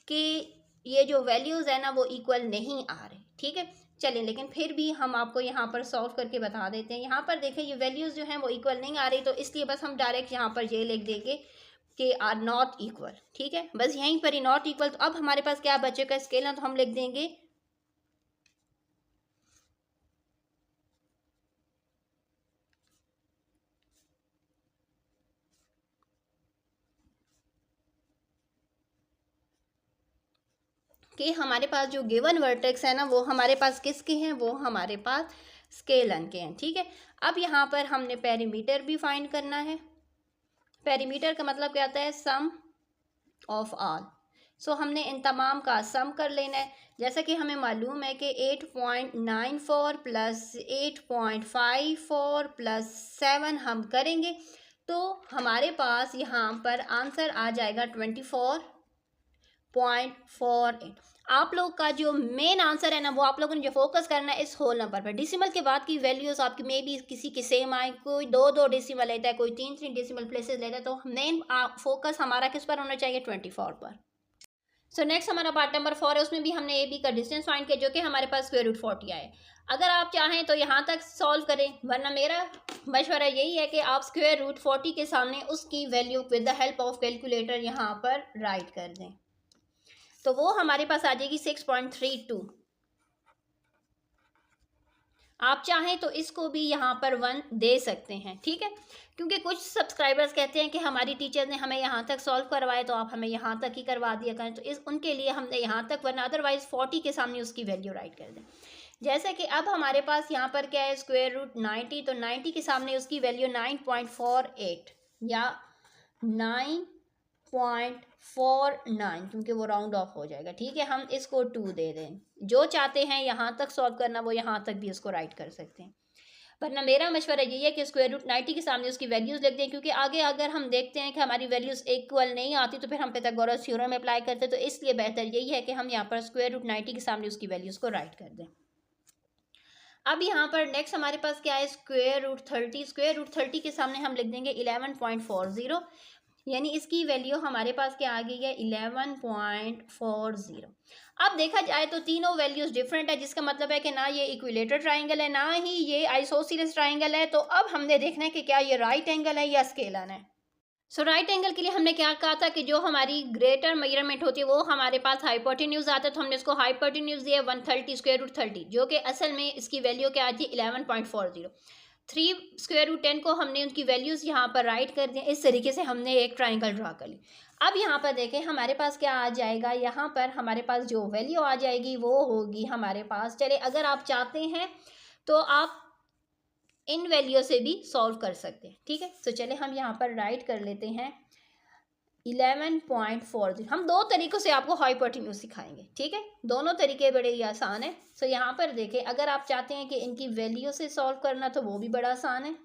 Speaker 1: कि ये जो वैल्यूज़ है ना वो इक्वल नहीं आ रहे। ठीक है, चलें, लेकिन फिर भी हम आपको यहाँ पर सॉल्व करके बता देते हैं। यहाँ पर देखें ये वैल्यूज़ जो हैं वो इक्वल नहीं आ रही, तो इसलिए बस हम डायरेक्ट यहाँ पर ये लिख देंगे कि आर नॉट इक्वल। ठीक है, बस यहीं पर ही नॉट इक्वल। तो अब हमारे पास क्या बचेगा स्केल ना, तो हम लिख देंगे कि हमारे पास जो गिवन वर्टेक्स है ना वो हमारे पास किसके हैं, वो हमारे पास स्केलन के हैं। ठीक है, अब यहाँ पर हमने पेरीमीटर भी फाइंड करना है। पेरीमीटर का मतलब क्या आता है सम ऑफ ऑल। सो हमने इन तमाम का सम कर लेना है। जैसा कि हमें मालूम है कि 8.94 प्लस 8.54 प्लस 7 हम करेंगे तो हमारे पास यहाँ पर आंसर आ जाएगा 24.48। आप लोग का जो मेन आंसर है ना वो आप लोगों ने जो फोकस करना है इस होल नंबर पर। डिसिमल के बाद की वैल्यूज़ आपकी मे भी किसी की सेम आए, कोई 2 डिसिमल लेता है, कोई 3 डिसिमल प्लेसेस लेता है, तो मेन फोकस हमारा किस पर होना चाहिए 24 पर। सो नेक्स्ट हमारा पार्ट नंबर 4 है, उसमें भी हमने ए बी का डिस्टेंस फाइंड किया जो कि हमारे पास स्क्वायर रूट 40 आए। अगर आप चाहें तो यहाँ तक सॉल्व करें, वरना मेरा मशवरा यही है कि आप स्क्वायर रूट 40 के सामने उसकी value with the help of calculator यहाँ पर राइट कर दें, तो वो हमारे पास आ जाएगी 6.32। आप चाहें तो इसको भी यहाँ पर 1 दे सकते हैं। ठीक है, क्योंकि कुछ सब्सक्राइबर्स कहते हैं कि हमारी टीचर ने हमें यहाँ तक सॉल्व करवाए तो आप हमें यहाँ तक ही करवा दिया करें, तो इस उनके लिए हमने यहाँ तक, वरना अदरवाइज 40 के सामने उसकी वैल्यू राइट कर दें। जैसे कि अब हमारे पास यहाँ पर क्या है स्क्वायर रूट 90, तो 90 के सामने उसकी वैल्यू 9.48।
Speaker 2: या 9.49, क्योंकि वो राउंड ऑफ हो जाएगा। ठीक है, हम इसको 2 दे दें। जो चाहते हैं यहाँ तक सॉल्व करना वो यहाँ तक भी इसको राइट कर सकते हैं, वरना मेरा मशवरा यही है कि स्क्वायर रूट 90 के सामने उसकी वैल्यूज़ लिख दें, क्योंकि आगे अगर हम देखते हैं कि हमारी वैल्यूज़ इक्वल नहीं आती तो फिर हम पाइथागोरस थ्योरम अप्लाई करते हैं। तो इसलिए बेहतर यही है कि हम यहाँ पर स्क्वायर रूट 90 के सामने उसकी वैल्यूज़ को राइट कर दें। अब यहाँ पर नेक्स्ट हमारे पास क्या है, स्क्वायर रूट 30। स्क्वायर रूट 30 के सामने हम लिख देंगे 11.40, यानी इसकी वैल्यू हमारे पास क्या आ गई है, 11.40। अब देखा जाए तो तीनों वैल्यूज डिफरेंट है, जिसका मतलब है कि ना ये इक्विलेटर ट्राइंगल है, ना ही ये आइसोसेलेस ट्राइंगल है। तो अब हमने देखना है कि क्या ये राइट एंगल है या स्केलन है। सो राइट एंगल के लिए हमने क्या कहा था कि जो हमारी ग्रेटर मेजरमेंट होती है वो हमारे पास हाइपोटेन्यूज आता है, तो हमने इसको हाइपोटेन्यूज दिया 130 स्क्वायर रूट 30, जो कि असल में इसकी वैल्यू क्या आती है 11.40। 3 स्क्वायर रूट 10 को हमने उनकी वैल्यूज़ यहाँ पर राइट कर दिया। इस तरीके से हमने एक ट्राइंगल ड्रा कर ली। अब यहाँ पर देखें हमारे पास क्या आ जाएगा, यहाँ पर हमारे पास जो वैल्यू आ जाएगी वो होगी हमारे पास, चले अगर आप चाहते हैं तो आप इन वैल्यू से भी सॉल्व कर सकते हैं। ठीक है, तो चले हम यहाँ पर राइट कर लेते हैं 11.40। हम दो तरीक़ों से आपको हाइपोटेन्यूज सिखाएंगे। ठीक है, दोनों तरीके बड़े ही आसान है। सो यहाँ पर देखें अगर आप चाहते हैं कि इनकी वैल्यू से सॉल्व करना तो वो भी बड़ा आसान है।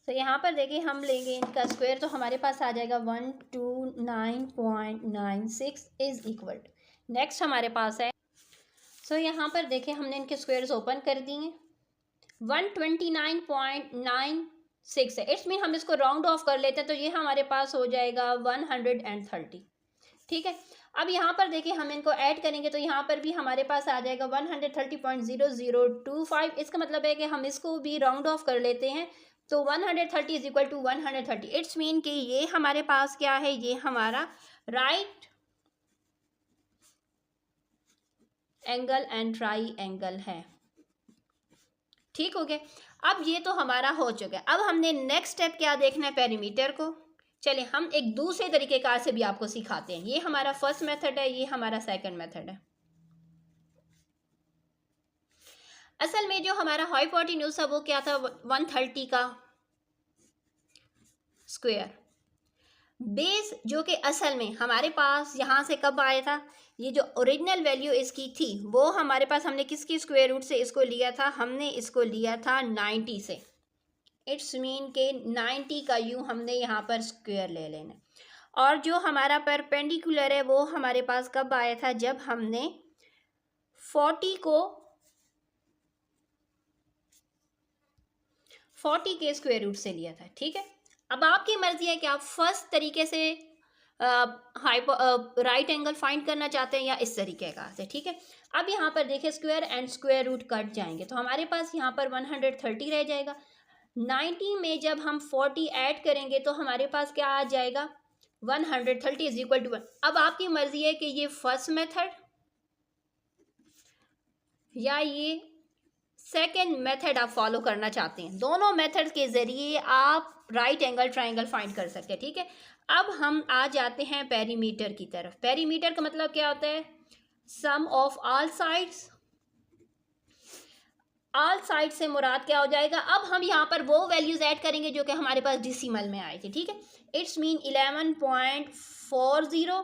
Speaker 2: तो यहाँ पर देखिए हम लेंगे इनका स्क्वायर, तो हमारे पास आ जाएगा 129.96 इज इक्वल। नेक्स्ट हमारे पास है, सो यहाँ पर देखिए हमने इनके स्क्वायर्स ओपन कर दिए। 129.96 है, इट्स मीन हम इसको राउंड ऑफ कर लेते हैं तो ये हमारे पास हो जाएगा 130। ठीक है, अब यहाँ पर देखिए हम इनको ऐड करेंगे तो यहाँ पर भी हमारे पास आ जाएगा 130.0025। इसका मतलब है कि हम इसको भी राउंड ऑफ कर लेते हैं, तो 130 is equal to 130। It's mean कि ये हमारे पास क्या है, ये हमारा right angle and triangle है। ठीक हो गया, अब ये तो हमारा हो चुका है। अब हमने नेक्स्ट स्टेप क्या देखना है, पेरीमीटर को। चलिए हम एक दूसरे तरीके कार से भी आपको सिखाते हैं। ये हमारा फर्स्ट मेथड है, ये हमारा सेकंड मेथड है। असल में जो हमारा हाइपोटेन्यूज था वो क्या था, 130 का स्क्वायर बेस, जो कि असल में हमारे पास यहाँ से कब आया था, ये जो ओरिजिनल वैल्यू इसकी थी वो हमारे पास हमने किसकी स्क्वायर रूट से इसको लिया था, हमने इसको लिया था 90 से। इट्स मीन के 90 का यूँ हमने यहाँ पर स्क्वायर ले लेना। और जो हमारा परपेंडिकुलर है वो हमारे पास कब आया था, जब हमने 40 के स्क्वायर रूट से लिया था। ठीक है, अब आपकी मर्जी है कि आप फर्स्ट तरीके से राइट एंगल फाइंड करना चाहते हैं या इस तरीके का से। ठीक है, अब यहाँ पर देखिए square and square root cut जाएंगे तो हमारे पास यहाँ पर 130 रह जाएगा। 90 में जब हम 40 ऐड करेंगे तो हमारे पास क्या आ जाएगा, 130 इज इक्वल टू 1। अब आपकी मर्जी है कि ये फर्स्ट मेथड या ये सेकेंड मेथड आप फॉलो करना चाहते हैं। दोनों मेथड के ज़रिए आप राइट एंगल ट्राइंगल फाइंड कर सकते हैं। ठीक है, अब हम आ जाते हैं पेरीमीटर की तरफ। पेरीमीटर का मतलब क्या होता है, sum of all sides. All side से मुराद क्या हो जाएगा, अब हम यहाँ पर वो वैल्यूज ऐड करेंगे जो कि हमारे पास डिसिमल में आए थे। ठीक है, इट्स मीन 11.40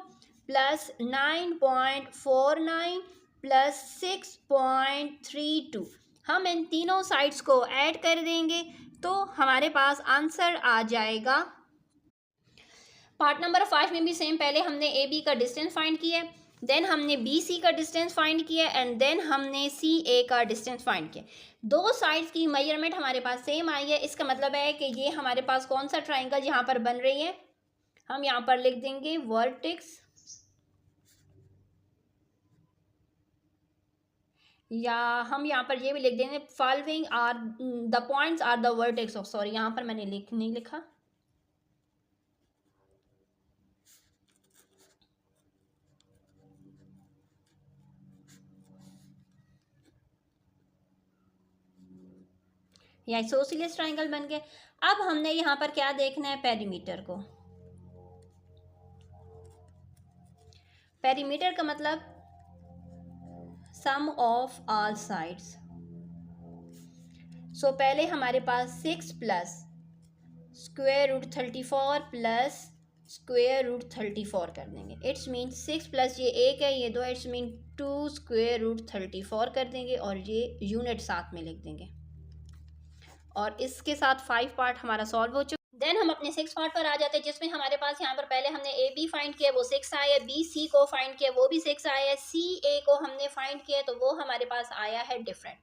Speaker 2: प्लस 9.49 प्लस 6.32। हम इन तीनों साइड्स को ऐड कर देंगे तो हमारे पास आंसर आ जाएगा। पार्ट नंबर 5 में भी सेम, पहले हमने ए बी का डिस्टेंस फाइंड किया, देन हमने बी सी का डिस्टेंस फाइंड किया एंड देन हमने सी ए का डिस्टेंस फाइंड किया। दो साइड्स की मेजरमेंट हमारे पास सेम आई है। इसका मतलब है कि ये हमारे पास कौन सा ट्राइंगल यहाँ पर बन रही है, हम यहाँ पर लिख देंगे वर्टेक्स, या हम यहाँ पर ये भी लिख देंगे following are the points are the vertex of, sorry यहाँ पर मैंने नहीं लिखा, या आइसोसेलेस ट्राइंगल बन गए। अब हमने यहाँ पर क्या देखना है, पेरीमीटर को। पेरीमीटर का मतलब sum of all sides. So पहले हमारे पास 6 plus square root 34 plus square root 34 कर देंगे। इट्स मीन 6 प्लस ये 1 है, ये 2, इट्स मीन 2 स्क्वायर रूट 34 कर देंगे और ये यूनिट साथ में लिख देंगे। और इसके साथ 5 पार्ट हमारा सॉल्व हो चुका। देन हम अपने 6 पार्ट पर आ जाते हैं, जिसमें हमारे पास यहाँ पर पहले हमने ए बी फाइंड किया, वो 6 आया, बी सी को फाइंड किया, वो भी 6 आया, सी ए को हमने फाइंड किया तो वो हमारे पास आया है डिफरेंट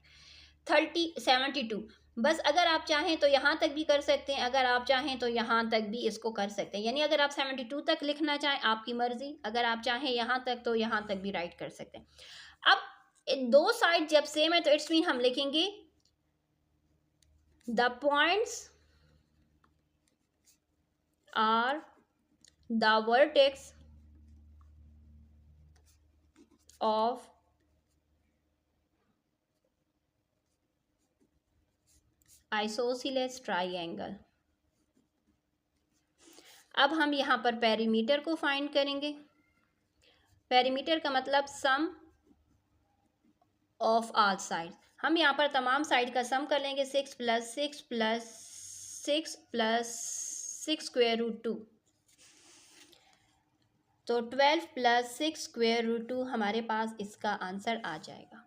Speaker 2: 72। बस अगर आप चाहें तो यहाँ तक भी कर सकते हैं, अगर आप चाहें तो यहाँ तक भी इसको कर सकते हैं। यानी अगर आप 72 तक लिखना चाहें आपकी मर्जी, अगर आप चाहें यहाँ तक तो यहाँ तक भी राइट कर सकते हैं। अब दो साइड जब सेम है तो इट्स मीन हम लिखेंगे the points are the vertex of isosceles triangle. अब हम यहाँ पर पेरीमीटर को फाइंड करेंगे। पेरीमीटर का मतलब सम ऑफ ऑल साइड। हम यहाँ पर तमाम साइड का सम कर लेंगे। 6 plus 6 plus 6 plus 6 square root 2, तो 12 प्लस 6 स्क्वायर रूट 2 हमारे पास इसका आंसर आ जाएगा।